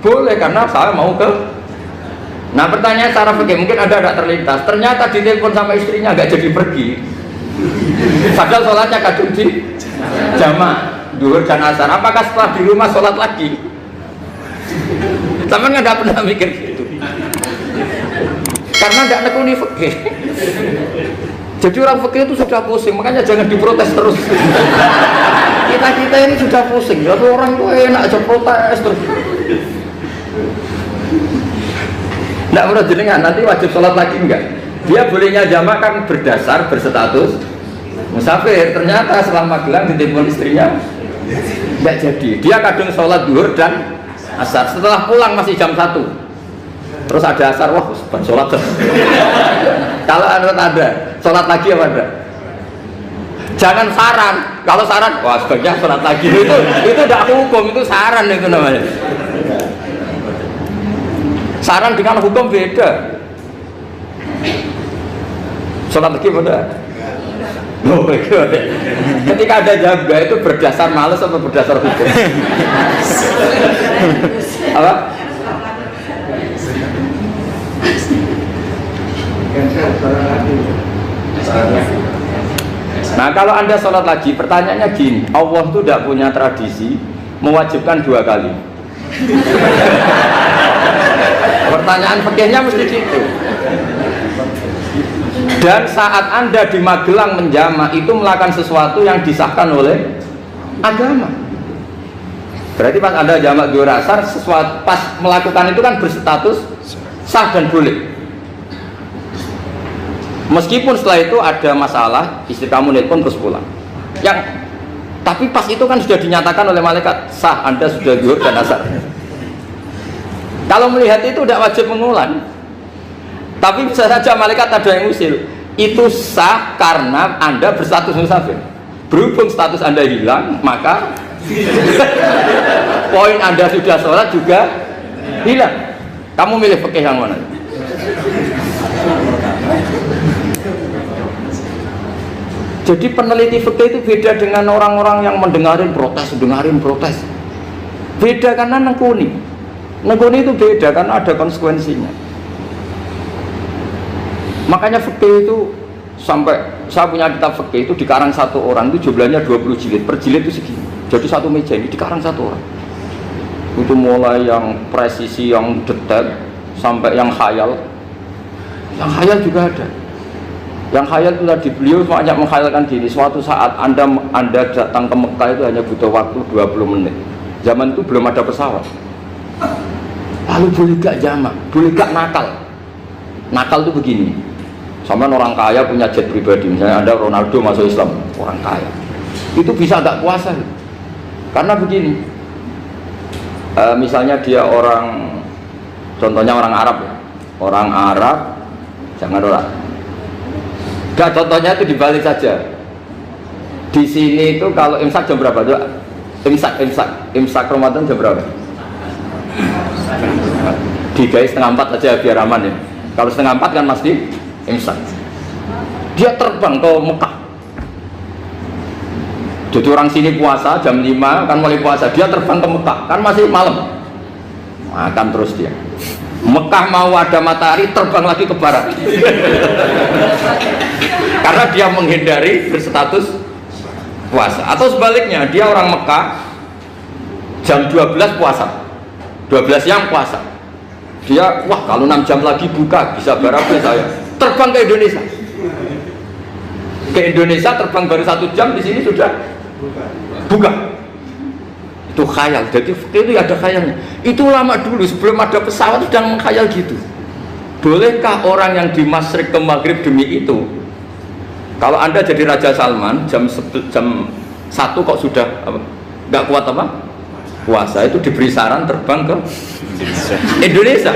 Boleh karena saya mau ke. Nah pertanyaan secara fikih mungkin ada tidak terlintas. Ternyata ditelepon sama istrinya nggak jadi pergi. Padahal sholatnya kadung di jamak duhur dan asar. Apakah setelah di rumah sholat lagi? Sama nggak pernah mikir gitu. Karena nggak nekuni fikih. Jadi orang fikih itu sudah pusing, makanya jangan diprotes terus. Kita ini sudah pusing. Lalu orang itu enak aja protes terus. Nggak perlu jenengan, nanti wajib sholat lagi enggak? Dia bolehnya jamak kan berdasar berstatus musafir. Ternyata selama Magelang ditelepon istrinya nggak jadi. Dia kadang sholat duhur dan asar. Setelah pulang masih jam 1. Terus ada asar, wah sholat. Kalau ada sholat lagi apa ada? Jangan saran. Kalau saran, wah sebaiknya sholat lagi. Itu tidak hukum, itu saran itu namanya. Saran dengan hukum beda. Sholat lagi pada. Oh, ketika ada jaga itu berdasar malas atau berdasar hukum? Apa? Nah kalau Anda sholat lagi, pertanyaannya gini, Allah itu tidak punya tradisi mewajibkan 2 kali. Pertanyaan fikihnya mesti gitu. Dan saat Anda di Magelang menjamak itu melakukan sesuatu yang disahkan oleh agama. Berarti pas Anda jamak duhur asar, sesuatu pas melakukan itu kan berstatus sah dan boleh. Meskipun setelah itu ada masalah, istri kamu nelpon terus pulang. Tapi pas itu kan sudah dinyatakan oleh malaikat sah, Anda sudah duhur dan asar. Kalau melihat itu tidak wajib mengulang. Tapi bisa saja malaikat ada yang usil. Itu sah karena Anda berstatus musafir. Berhubung status Anda hilang, maka poin Anda sudah sholat juga hilang. Kamu milih fikih yang mana? Jadi peneliti fikih itu beda dengan orang-orang yang dengarin protes. Beda karena nekuni itu beda karena ada konsekuensinya. Makanya fikih itu sampai saya punya kitab fikih itu dikarang satu orang itu jumlahnya 20 jilid, per jilid itu segini. Jadi satu meja ini dikarang satu orang. Itu mulai yang presisi, yang detail sampai yang khayal. Yang khayal juga ada. Yang khayal itu tadi beliau banyak menghayalkan gini, suatu saat Anda datang ke Mekah itu hanya butuh waktu 20 menit. Zaman itu belum ada pesawat. Lalu boleh gak jamak, boleh gak nakal. Nakal itu begini, sama orang kaya punya jet pribadi, misalnya Anda Ronaldo masuk Islam, orang kaya itu bisa gak puasa. Karena begini, misalnya dia orang, contohnya orang Arab ya. Orang Arab, jangan orang. Gak, contohnya itu dibalik saja. Di sini itu kalau imsak jam berapa? Imsak Ramadan jam berapa? Digai 3:30 aja biar aman ya. Kalau 3:30 kan pasti imsak. Dia terbang ke Mekah. Jadi orang sini puasa jam 5 kan mulai puasa, dia terbang ke Mekah kan masih malam. Makan terus dia. Mekah mau ada matahari, terbang lagi ke barat. Karena dia menghindari berstatus puasa. Atau sebaliknya, dia orang Mekah jam 12 puasa, 12 siang puasa. Dia, wah kalau 6 jam lagi buka, bisa berapa saya. Terbang ke Indonesia. Ke Indonesia terbang baru 1 jam, di sini sudah buka. Itu khayal, jadi itu ada khayalnya. Itu lama dulu sebelum ada pesawat sudah mengkhayal gitu. Bolehkah orang yang di Masyriq ke Maghrib demi itu? Kalau Anda jadi Raja Salman jam 1 kok sudah nggak kuat apa? Puasa, itu diberi saran terbang ke Indonesia.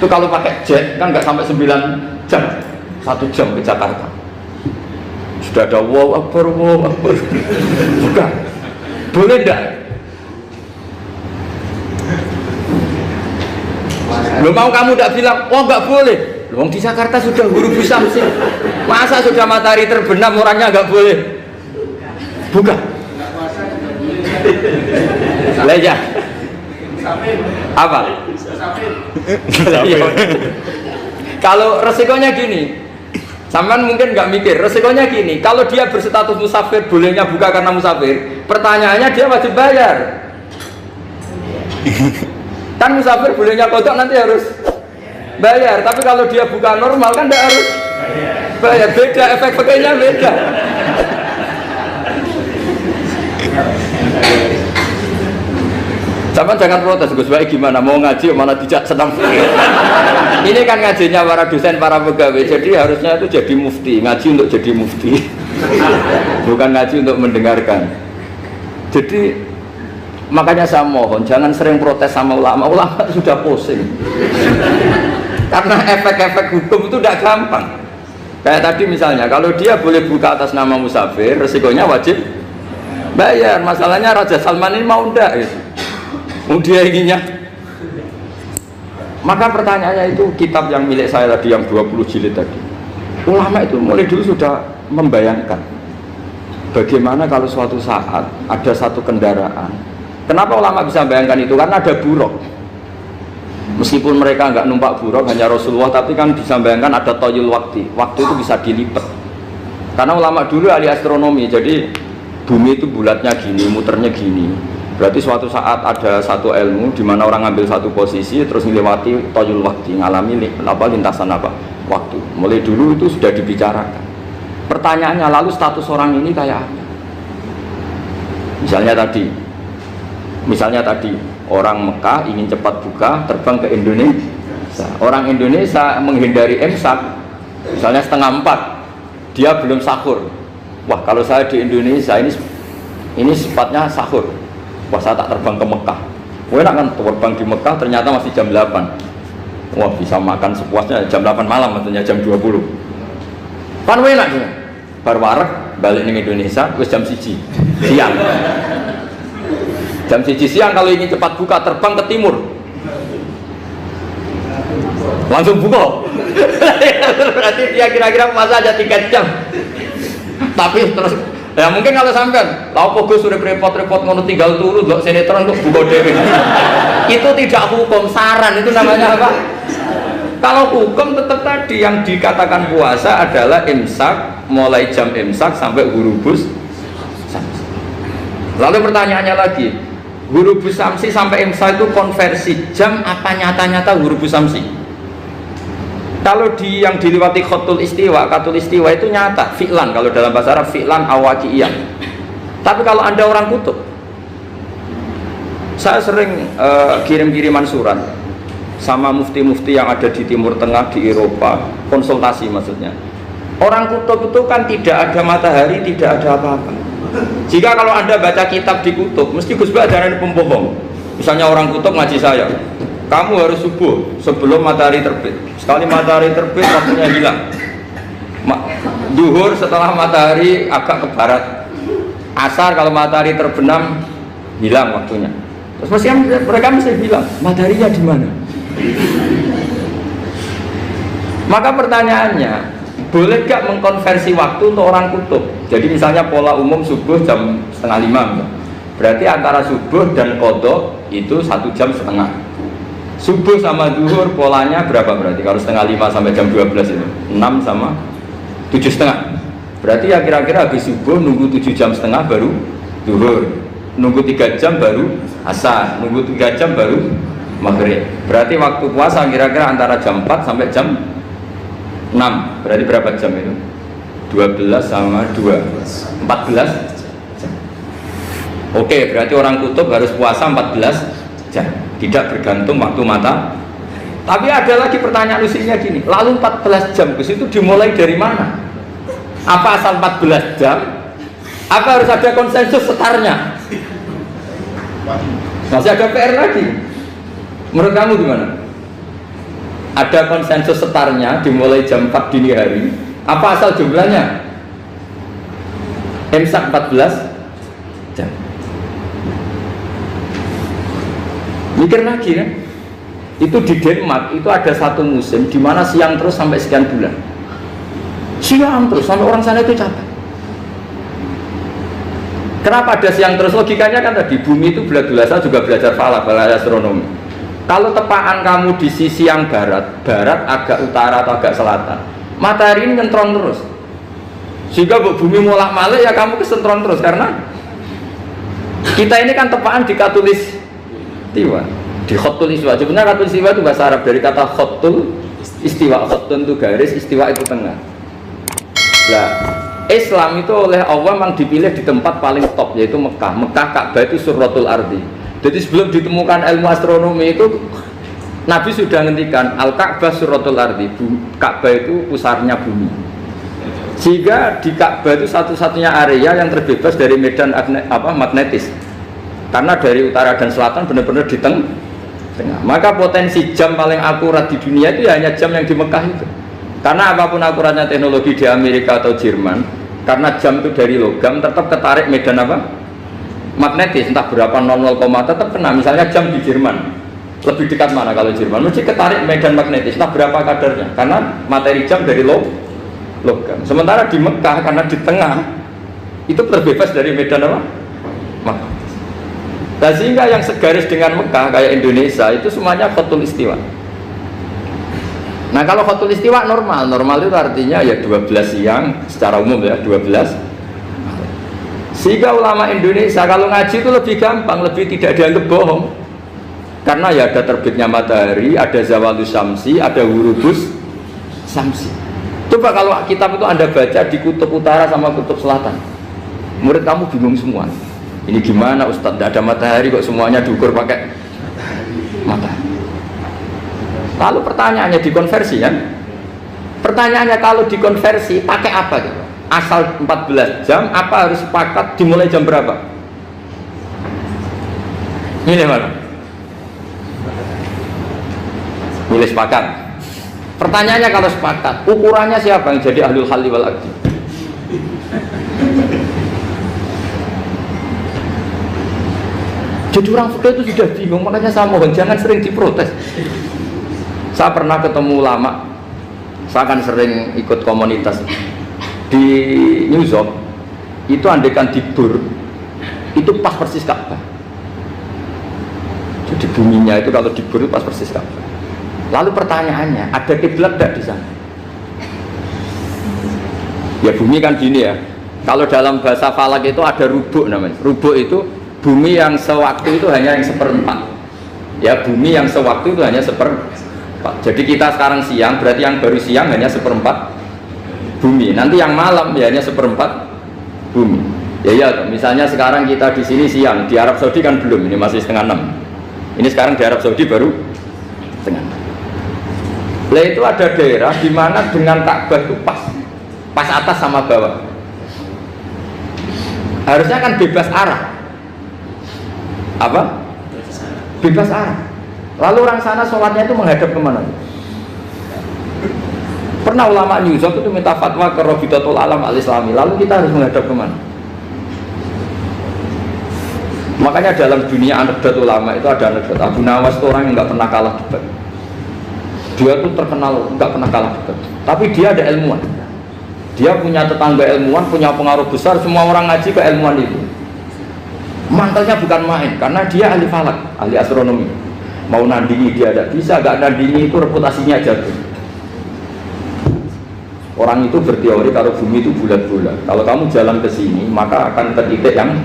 Itu kalau pakai jet kan nggak sampai 9 jam, 1 jam ke Jakarta. Sudah ada wow akbar. Bukan. Boleh enggak? Belum mau kamu enggak bilang, oh enggak boleh. Wong di Jakarta sudah huru samsi. Masa sudah matahari terbenam orangnya enggak boleh? Bukan. Leja. Apa? Kalau resikonya gini, sampean mungkin nggak mikir, resikonya gini, kalau dia berstatus musafir, bolehnya buka karena musafir, pertanyaannya dia wajib bayar. Kan musafir bolehnya kodok nanti harus bayar, tapi kalau dia buka normal kan tidak harus bayar. Beda, efek pakainya beda. Sampean jangan protes, Gus Baik gimana, mau ngaji mana tidak senang. Ini kan ngajinya para dosen, para pegawai, jadi harusnya itu jadi mufti, ngaji untuk jadi mufti, bukan ngaji untuk mendengarkan. Jadi makanya saya mohon jangan sering protes sama ulama sudah pusing. Karena efek-efek hukum itu tidak gampang. Kayak tadi misalnya, kalau dia boleh buka atas nama musafir, resikonya wajib bayar. Masalahnya Raja Salman ini mau enggak gitu. Dia inginnya. Maka pertanyaannya itu kitab yang milik saya tadi yang 20 jilid tadi. Ulama itu mulai dulu sudah membayangkan bagaimana kalau suatu saat ada satu kendaraan. Kenapa ulama bisa bayangkan itu? Karena ada buruk. Meskipun mereka nggak numpak buruk, hanya Rasulullah, tapi kan bisa bayangkan ada toyul waktu. Waktu itu bisa dilipat. Karena ulama dulu ahli astronomi, jadi bumi itu bulatnya gini, muternya gini. Berarti suatu saat ada satu ilmu di mana orang ngambil satu posisi terus melewati toyul waktu, ngalami lintasan waktu. Mulai dulu itu sudah dibicarakan. Pertanyaannya lalu status orang ini kayak apa? Misalnya tadi orang Mekah ingin cepat buka terbang ke Indonesia. Orang Indonesia menghindari imsak, misalnya 3:30, dia belum sahur. Wah kalau saya di Indonesia ini sifatnya sahur. Wah saya tak terbang ke Mekah. Enak kan terbang di Mekah ternyata masih jam 8. Wah bisa makan sepuasnya jam 8 malam, maksudnya jam 20. Kan enak ya. Bar wareg balik ke Indonesia wis jam 1 siang. Jam 1 siang kalau ingin cepat buka terbang ke timur. Langsung buka. Berarti dia kira-kira puasa aja 3 jam. Tapi terus ya mungkin kalau sampean, lah apa Gus sudah repot-repot ngono tinggal turu ndelok sinetron kok buka dhewe. Itu tidak hukum, saran itu namanya apa? Kalau hukum tetap tadi yang dikatakan puasa adalah imsak, mulai jam imsak sampai hurubus samsi. Lalu pertanyaannya lagi, hurubus samsi sampai imsak itu konversi jam apa nyata-nyata hurubus samsi? Kalau yang diliwati khotul istiwa itu nyata, fi'lan, kalau dalam bahasa Arab fi'lan awaki'iyah. Tapi kalau Anda orang kutub, saya sering kirim-kiriman surat sama mufti-mufti yang ada di Timur Tengah, di Eropa, konsultasi maksudnya. Orang kutub itu kan tidak ada matahari, tidak ada apa-apa. Jika kalau Anda baca kitab di kutub, mesti Gus Bah ada pembohong. Misalnya orang kutub ngaji saya, kamu harus subuh sebelum matahari terbit. Sekali matahari terbit, waktunya hilang. Duhur setelah matahari agak ke barat. Asar kalau matahari terbenam, hilang waktunya. Terus mereka mesti bilang, mataharinya di mana? Maka pertanyaannya, boleh gak mengkonversi waktu untuk orang kutub? Jadi misalnya pola umum subuh jam 4:30, berarti antara subuh dan qadha itu 1 jam setengah. Subuh sama duhur polanya berapa berarti? Kalau 4:30 sampai jam 12 itu 6 sama 7:30. Berarti ya kira-kira habis subuh nunggu 7 jam setengah baru duhur, nunggu 3 jam baru asar, nunggu 3 jam baru maghrib. Berarti waktu puasa kira-kira antara jam 4 sampai jam 6. Berarti berapa jam itu? 12 sama 2 14 jam. Oke, berarti orang kutub harus puasa 14 jam, tidak bergantung waktu mata. Tapi ada lagi pertanyaan lucunya gini, lalu 14 jam Gus itu dimulai dari mana? Apa asal 14 jam? Apa harus ada konsensus setarnya? Masih ada PR lagi. Menurut kamu gimana? Ada konsensus setarnya dimulai jam 4 dini hari. Apa asal jumlahnya? Imsak 14 jam. Mikir lagi kan? Itu di Denmark itu ada satu musim di mana siang terus sampai sekian bulan. Siang terus sampai orang sana itu capek. Kenapa ada siang terus? Logikanya kan tadi bumi itu saya juga belajar falak, belajar astronomi. Kalau tepaan kamu di sisi yang barat agak utara atau agak selatan, matahari ini nyentron terus. Sehingga bumi molak-malik ya kamu kesentron terus karena kita ini kan tepaan di khatulistiwa, di khotul istiwa. Sebenarnya khotul istiwa itu bahasa Arab dari kata khotul istiwa. Khotul itu garis, istiwa itu tengah. Nah, Islam itu oleh Allah memang dipilih di tempat paling top yaitu Mekah. Mekah Ka'bah itu surratul ardi. Jadi sebelum ditemukan ilmu astronomi itu Nabi sudah ngendikan Al-Ka'bah surratul ardi. Ka'bah itu pusarnya bumi. Sehingga di Ka'bah itu satu-satunya area yang terbebas dari medan magnetis. Karena dari utara dan selatan benar-benar di tengah. Maka potensi jam paling akurat di dunia itu ya hanya jam yang di Mekah itu. Karena apapun akuratnya teknologi di Amerika atau Jerman, karena jam itu dari logam tetap ketarik medan magnetis, entah berapa 00, tetap kena. Misalnya jam di Jerman lebih dekat mana kalau Jerman, mesti ketarik medan magnetis, entah berapa kadarnya, karena materi jam dari logam. Sementara di Mekah karena di tengah itu terbebas dari medan magnetis. Nah, sehingga yang segaris dengan Mekah kayak Indonesia itu semuanya khotul istiwa. Nah kalau khotul istiwa normal itu artinya ya 12 siang secara umum ya 12. Sehingga ulama Indonesia kalau ngaji itu lebih gampang, lebih tidak dianggap bohong. Karena ya ada terbitnya matahari, ada zawalus samsi, ada hurubus samsi. Coba kalau kitab itu Anda baca di kutub utara sama kutub selatan, murid kamu bingung semua. Ini gimana Ustadz, tidak ada matahari kok semuanya diukur pakai matahari. Lalu pertanyaannya dikonversi kan? Pertanyaannya kalau dikonversi pakai apa gitu? Asal 14 jam apa harus sepakat dimulai jam berapa? Milih mana? Milih sepakat. Pertanyaannya kalau sepakat, ukurannya siapa yang jadi ahlul halli wal aqdi? Jadi orang fikih itu sudah bingung, makanya saya mohon jangan sering diprotes. Saya pernah ketemu ulama, saya kan sering ikut komunitas di New York, itu andekan di Bur, itu pas persis Ka'bah. Jadi buminya itu kalau di Bur itu pas persis Ka'bah. Lalu pertanyaannya, ada kiblat tidak di sana? Ya bumi kan gini ya, kalau dalam bahasa falak itu ada rubuk namanya. Rubuk itu bumi yang sewaktu itu hanya yang seperempat. Ya bumi yang sewaktu itu hanya seperempat. Jadi kita sekarang siang, berarti yang baru siang hanya seperempat bumi. Nanti yang malam ya hanya seperempat bumi. Ya iya, misalnya sekarang kita di sini siang, di Arab Saudi kan belum, ini masih setengah 6. Ini sekarang di Arab Saudi baru setengah 6. Lah itu ada daerah di mana dengan Ka'bah itu pas atas sama bawah. Harusnya kan bebas arah. Apa? Bebas arah. Lalu orang sana sholatnya itu menghadap kemana? Pernah ulama New York itu minta fatwa ke Rabitatul Alam Al-Islami. Lalu kita harus menghadap kemana? Makanya dalam dunia anekdot ulama itu ada anekdot Abu Nawas itu orang yang nggak pernah kalah debat. Dia tuh terkenal nggak pernah kalah debat. Tapi dia ada ilmuwan. Dia punya tetangga ilmuwan, punya pengaruh besar. Semua orang ngaji ke ilmuwan itu. Mantelnya bukan main, karena dia ahli falak, ahli astronomi. Mau nandingi dia tidak bisa, gak nandingi itu reputasinya jatuh. Orang itu berteori kalau bumi itu bulat-bulat. Kalau kamu jalan ke sini, maka akan ke titik yang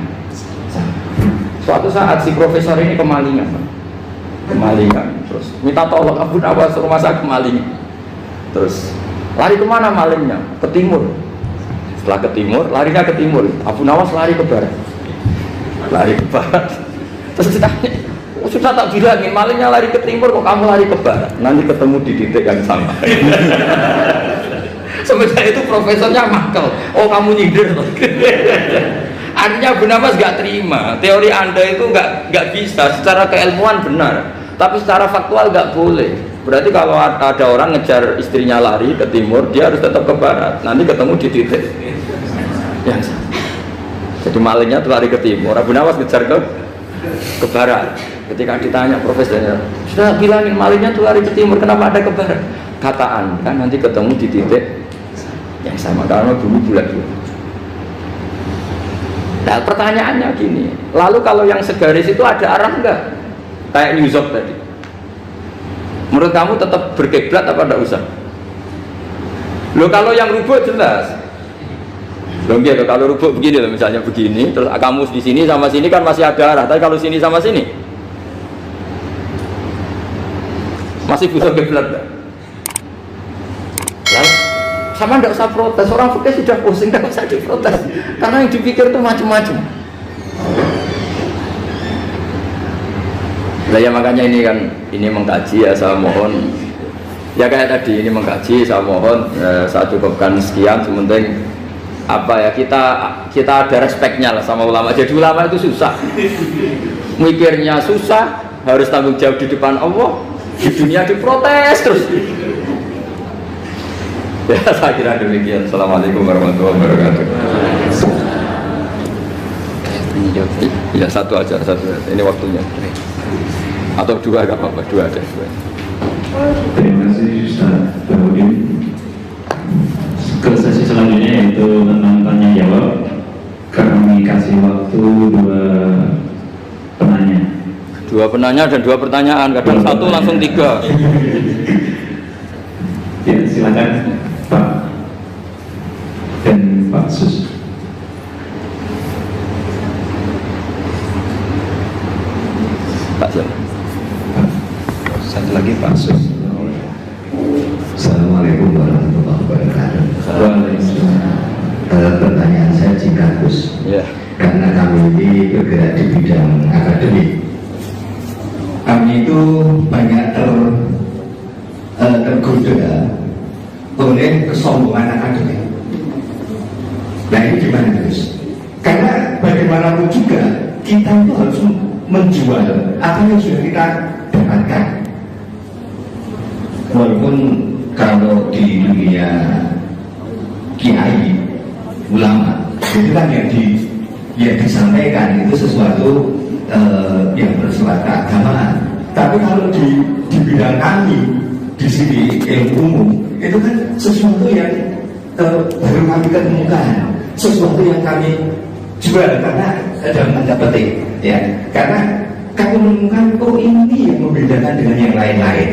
suatu saat si profesor ini kemalingan, terus minta tolong Abu Nawas, rumah saya kemalingan. Terus lari kemana malingnya? Ke timur. Setelah ke timur, larinya ke timur. Abu Nawas lari ke barat. Lari ke barat. Terus ditanya, sudah tak bilangin malingnya lari ke timur, kok kamu lari ke barat? Nanti ketemu di titik yang sama. Sementara itu profesornya makel. Oh kamu nyindir. Artinya Abu Nawas gak terima. Teori anda itu gak bisa. Secara keilmuan benar, tapi secara faktual gak boleh. Berarti kalau ada orang ngejar istrinya lari ke timur, dia harus tetap ke barat. Nanti ketemu di titik yang sama. Jadi malingnya tuh lari ke timur, Abu Nawas ngejar ke barat. Ketika ditanya profesornya, sudah bilangin malingnya tuh lari ke timur, kenapa ada ke barat? Kata anda nanti ketemu di titik yang sama, karena bumi bulat-bulat. Nah pertanyaannya gini, lalu kalau yang segaris itu ada arah enggak? Kayak New York tadi. Menurut kamu tetap berkiblat apa enggak usah? Loh kalau yang rubuk jelas. Loh gitu, kalau rubuk begini loh, misalnya begini, terus kamu di sini sama sini kan masih ada arah, tapi kalau sini sama sini masih bisa kiblat enggak? Sama tidak usah protes, orang fikih sudah pusing, tidak usah diprotes karena yang dipikir itu macam-macam. Nah ya makanya ini kan, ini mengkaji ya, saya mohon ya kayak tadi, ini mengkaji, saya mohon saya cukupkan sekian. Sementing apa ya, kita ada respeknya lah sama ulama. Jadi ulama itu susah, mikirnya susah, harus tanggung jawab di depan Allah, di dunia diprotes terus. Ya saya kira demikian. Assalamualaikum warahmatullahi wabarakatuh. Ya satu aja. Ini waktunya. Atau dua nggak apa-apa, dua aja. Terima kasih Ustaz Bahudin. Ke sesi selanjutnya yaitu tentang tanya jawab. Kami kasih waktu dua penanya dan dua pertanyaan. Kadang satu langsung tiga. Ya silakan Pak dan Pak Sus. Pak siapa? Satu lagi Pak Sus. Assalamualaikum warahmatullahi wabarakatuh. Waalaikumsalam. Pertanyaan saya singkat, Ya. Karena kami ini bergerak di bidang akademik, kami itu banyak tergoda oleh kesombongan akademik. Nah ini gimana terus? Karena bagaimanapun juga kita itu harus menjual apa yang sudah kita dapatkan. Walaupun kalau di dunia kiai, ulama, itu kan yang disampaikan itu sesuatu yang bersifat keagamaan. Tapi kalau di bidang kami di sini ilmu umum itu kan sesuatu yang baru kami ketemukan, sesuatu yang kami jual karena dalam tanda petik, ya, karena kami menemukan oh ini yang membedakan dengan yang lain-lain.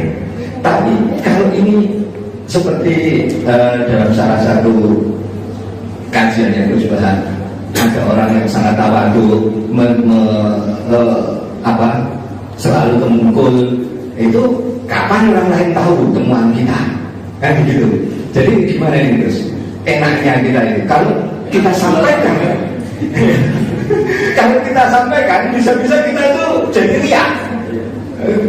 Tapi kalau ini seperti dalam salah satu kajian yang juga ada orang yang sangat tawadu selalu temungkul, itu kapan orang lain tahu temuan kita, kan begitu. Jadi gimana ini terus enaknya kita itu kalau kita sampaikan kalau kita sampaikan bisa-bisa kita itu jadi riak,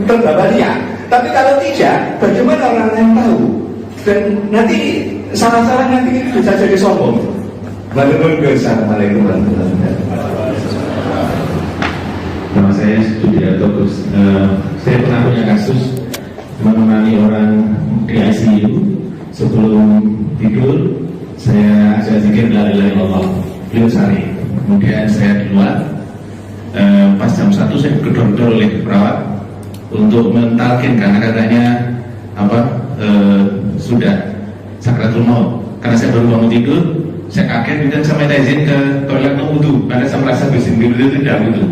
terbawa riak. Tapi kalau tidak, bagaimana orang lain tahu? Dan nanti salah-salah nanti bisa jadi sombong. Assalamualaikum warahmatullahi wabarakatuh. Nama saya Sudiarto Gus. Saya pernah punya kasus menemani orang di ICU. Sebelum tidur, saya zikir la ilaha illallah. Beliau sari. Kemudian saya di luar. Pas jam 1 saya gedor-gedor oleh perawat untuk mentalkin karena katanya sudah sakratul maut. Karena saya baru bangun tidur, saya kaget dan saya minta izin ke toilet mau wudu karena saya merasa bersin itu tidak wudu.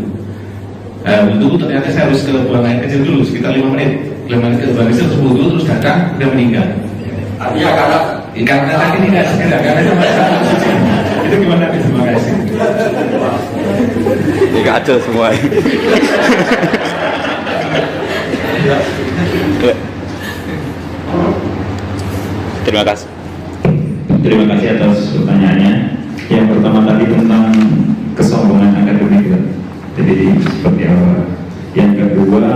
Wudu ternyata saya harus ke buang air kecil dulu sekitar 5 menit. 5 menit ke buang kecil terus wudu terus datang dia meninggal. Artinya karena lagi tidak sekedar karena saya merasa suci. Itu gimana? Terima kasih. Ini kacau semua. Terima kasih. Terima kasih atas pertanyaannya. Yang pertama tadi tentang kesombongan akademik, jadi seperti apa? Yang kedua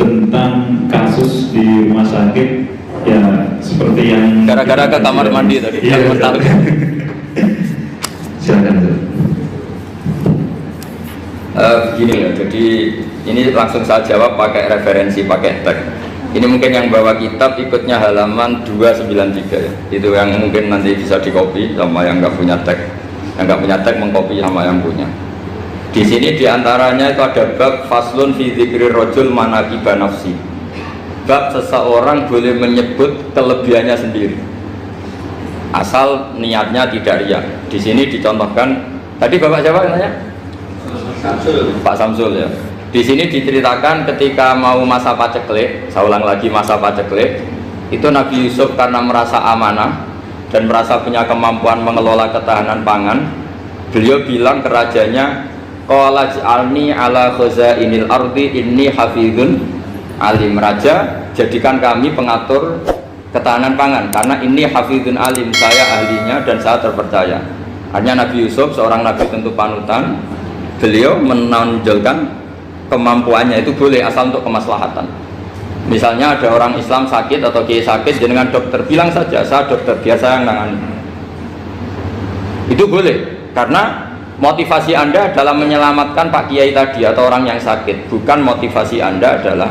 tentang kasus di rumah sakit, ya seperti yang gara-gara ke kamar mandi tadi. Iya, silakan. Begini ya, jadi ini langsung saya jawab pakai referensi, pakai tag. Ini mungkin yang bawa kitab ikutnya halaman 293 ya. Itu yang mungkin nanti bisa dikopi sama yang nggak punya tag. Yang nggak punya tag mengkopi sama yang punya. Di sini diantaranya itu ada bab faslun fi dzikri rajul manaqiba nafsi. Bab seseorang boleh menyebut kelebihannya sendiri. Asal niatnya tidak riya. Di sini dicontohkan, tadi Bapak siapa namanya? Samsul. Pak Samsul ya. Di sini diceritakan ketika mau masa paceklik, saya ulang lagi masa paceklik, itu Nabi Yusuf karena merasa amanah dan merasa punya kemampuan mengelola ketahanan pangan, beliau bilang ke rajanya, qala ij'alni ala khazainil ardi inni hafizun alim. Raja, jadikan kami pengatur ketahanan pangan karena ini hafizun alim, saya ahlinya dan saya terpercaya. Hanya Nabi Yusuf seorang nabi tentu panutan, beliau menonjolkan kemampuannya itu boleh asal untuk kemaslahatan. Misalnya ada orang Islam sakit atau kiai sakit, dengan dokter bilang saja saya dokter, biar saya yang nangani. Itu boleh karena motivasi Anda dalam menyelamatkan Pak Kiai tadi atau orang yang sakit, bukan motivasi Anda adalah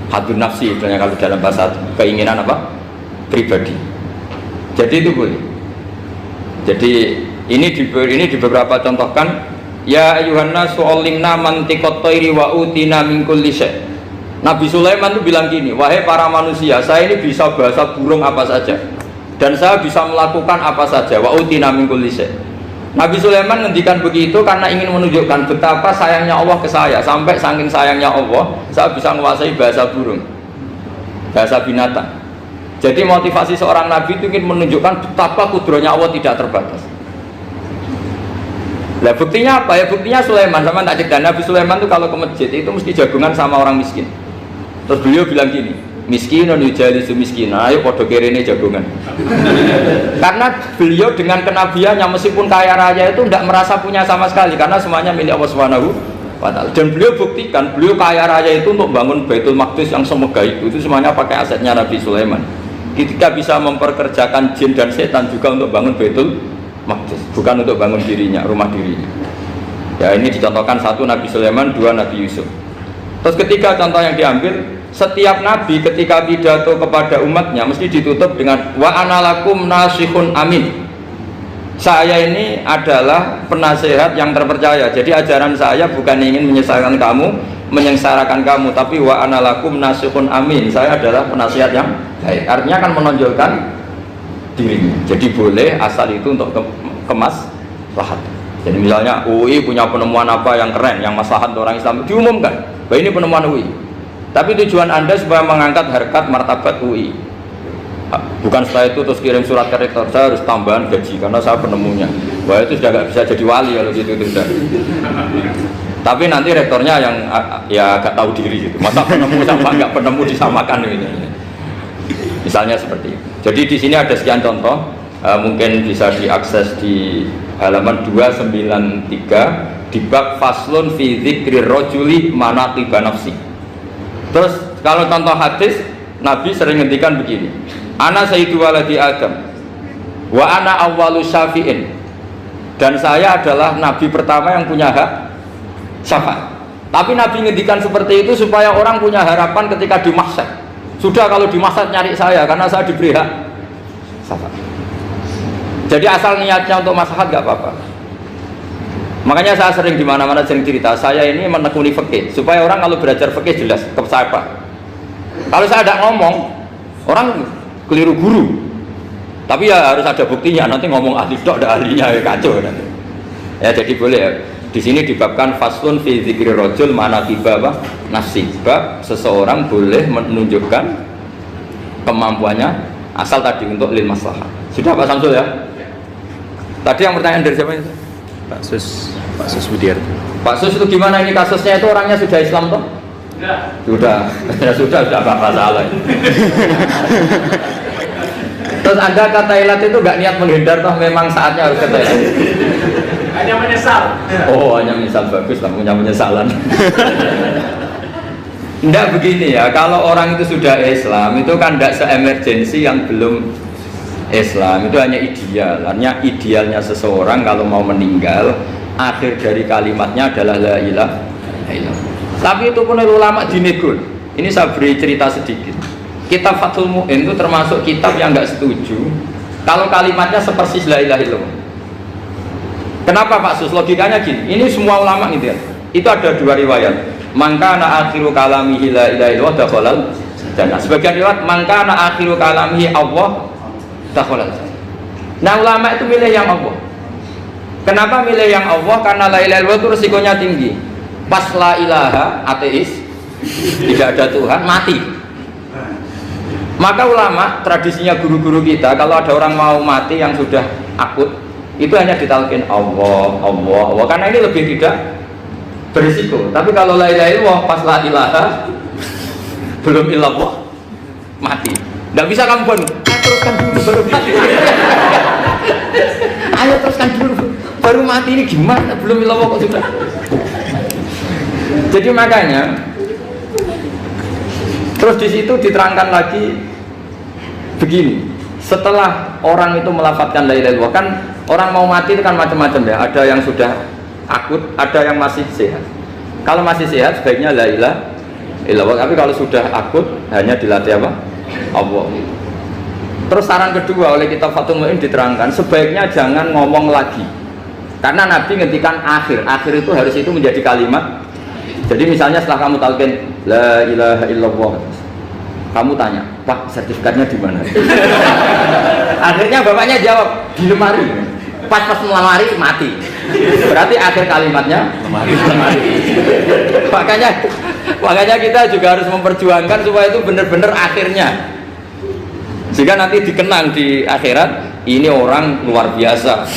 hadun nafsi, istilahnya kalau dalam bahasa keinginan apa? Pribadi. Jadi itu boleh. Jadi ini di beberapa contohkan. Ya ayuhan nasu ulimna mantiqat thairi wa utina min kulli syai'. Nabi Sulaiman itu bilang gini, wahai para manusia, saya ini bisa bahasa burung apa saja dan saya bisa melakukan apa saja, wa utina min kulli syai'. Nabi Sulaiman ngendikan begitu karena ingin menunjukkan betapa sayangnya Allah ke saya, sampai saking sayangnya Allah saya bisa menguasai bahasa burung, bahasa binatang. Jadi motivasi seorang nabi itu ingin menunjukkan betapa kudronya Allah tidak terbatas. Lah buktinya apa ya? Buktinya Sulaiman, sama tak cerita, Nabi Sulaiman tuh kalau ke masjid itu mesti jagungan sama orang miskin. Terus beliau bilang gini, miskinun yujalisu miskinan, ayo podo kerene jagungan. Karena beliau dengan kenabiannya meskipun kaya raya itu tidak merasa punya sama sekali karena semuanya milik Allah Subhanahu wa ta'ala. Dan beliau buktikan, beliau kaya raya itu untuk bangun Baitul Maqdis yang semegah itu semuanya pakai asetnya Nabi Sulaiman. Ketika bisa memperkerjakan jin dan setan juga untuk bangun Baitul Maqdis, bukan untuk bangun dirinya, rumah dirinya. Ya ini dicontohkan satu Nabi Sulaiman, dua Nabi Yusuf. Terus ketiga contoh yang diambil, setiap nabi ketika pidato kepada umatnya mesti ditutup dengan wa analakum nasihun amin. saya ini adalah penasehat yang terpercaya. Jadi ajaran saya bukan ingin menyengsarakan kamu, tapi wa analakum nasihun amin. Saya adalah penasehat yang baik. Artinya akan menonjolkan dirinya. Jadi boleh asal itu untuk kemaslahat. Jadi misalnya UI punya penemuan apa yang keren, yang maslahat orang Islam, diumumkan bahwa ini penemuan UI. Tapi tujuan Anda supaya mengangkat harkat martabat UI. Bukan setelah itu terus kirim surat ke rektor, saya harus tambahan gaji karena saya penemunya. Wah, itu sudah nggak bisa jadi wali kalau gitu itu sudah. Tapi nanti rektornya yang ya agak tahu diri gitu. Masa penemu sama nggak penemu disamakan gitu. Misalnya seperti itu. Jadi di sini ada sekian contoh, mungkin bisa diakses di halaman 293 di bab faslun fi dzikri rajuli manaqiba nafsi. Terus kalau contoh hadis, Nabi sering ngendikan begini. Ana sayyidu waladi Adam wa ana awwalu syafi'in, dan saya adalah nabi pertama yang punya hak syafaat. Tapi Nabi ngendikan seperti itu supaya orang punya harapan ketika di mahsyar. Sudah kalau di mahsyar nyari saya karena saya diberi hak syafaat. Jadi asal niatnya untuk maslahat gak apa-apa. Makanya saya sering di mana-mana sering cerita, saya ini menekuni fikih supaya orang kalau belajar fikih jelas ke saya Pak. Kalau saya tidak ngomong, orang keliru guru. Tapi ya harus ada buktinya. Nanti ngomong ahli dok, ada ahlinya ya kacau nanti. Ya jadi boleh ya. Di sini dibabkan faslun fi dzikri rajul manaqiba nafsi. Bab seseorang boleh menunjukkan kemampuannya asal tadi untuk lil maslahah. Sudah Pak Samsul ya? Tadi yang pertanyaan dari siapa itu? Pak Sus Widiarto. Pak Sus itu gimana ini kasusnya, itu orangnya sudah Islam toh? Sudah. Ya sudah apa salah. Terus Anda ke Thailand itu nggak niat menghindar toh, memang saatnya harus ke Thailand. Hanya menyesal. Oh, hanya menyesal, bagus lah punya penyesalan. Enggak begini ya, kalau orang itu sudah Islam itu kan tidak se-emergensi yang belum Islam. Itu hanya ideal. Hanya idealnya seseorang kalau mau meninggal, akhir dari kalimatnya adalah la ilaha illallah. Tapi itu pun ulama dinegol. Ini saya beri cerita sedikit. Kitab Fathul Mu'in itu termasuk kitab yang nggak setuju kalau kalimatnya sepersis la ilaha illallah. Kenapa Pak Sus? Logikanya gini. Ini semua ulama gitu ya. Itu ada dua riwayat. Mangkana akhiru kalamihi la ilaha illallah dakhalal jannah. Sebagian riwayat mangkana akhiru kalamihi Allah dakhalal jannah. Nah ulama itu milih yang Allah. Kenapa milih yang Allah? Karena la ilaha illallah itu resikonya tinggi. Pas la ilaha, ateis, tidak ada Tuhan, mati. Maka ulama, tradisinya guru-guru kita, kalau ada orang mau mati yang sudah akut, itu hanya ditalkin Allah, Allah, Allah, karena ini lebih tidak berisiko. Tapi kalau la ilaha illallah, pas la ilaha, belum illallah, mati. Tidak bisa kamu bangun, teruskan dulu baru mati. Ayo teruskan dulu baru mati, ini gimana? Belum illallah kok sudah. Jadi makanya terus di situ diterangkan lagi begini, setelah orang itu melafadzkan la ilaha illallah, kan orang mau mati itu kan macam-macam ya, ada yang sudah akut, ada yang masih sehat. Kalau masih sehat sebaiknya la ilaha illallah, tapi kalau sudah akut hanya dilatih apa? Allah. Terus saran kedua oleh kitab Fathul Mu'in diterangkan sebaiknya jangan ngomong lagi, karena Nabi ngendikan akhir itu harus itu menjadi kalimat. Jadi misalnya setelah kamu talqin la ilaha illallah, kamu tanya, Pak sertifikatnya di mana? Akhirnya bapaknya jawab di lemari. Pas melamari mati. Berarti akhir kalimatnya lemari. Makanya kita juga harus memperjuangkan supaya itu benar-benar akhirnya. Jika nanti dikenang di akhirat, ini orang luar biasa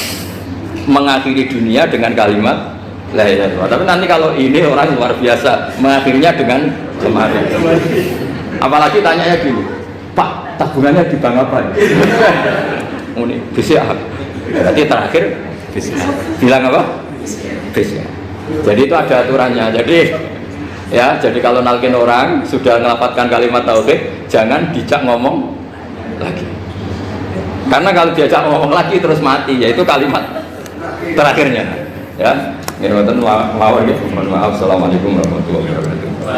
mengakhiri dunia dengan kalimat la ilaha illallah. Tapi nanti kalau ini orang luar biasa mengakhirinya dengan lemari. Apalagi tanyanya gini, Pak tabungannya di bank apa? Ini BCA. Berarti terakhir bilang apa? BCA. Jadi itu ada aturannya. Jadi kalau nalkin orang sudah ngelapatkan kalimat tauhid, jangan dijak ngomong lagi. Karena kalau diajak ngomong lagi terus mati, yaitu kalimat terakhirnya. Ya. Mohon maaf. Assalamualaikum warahmatullahi wabarakatuh.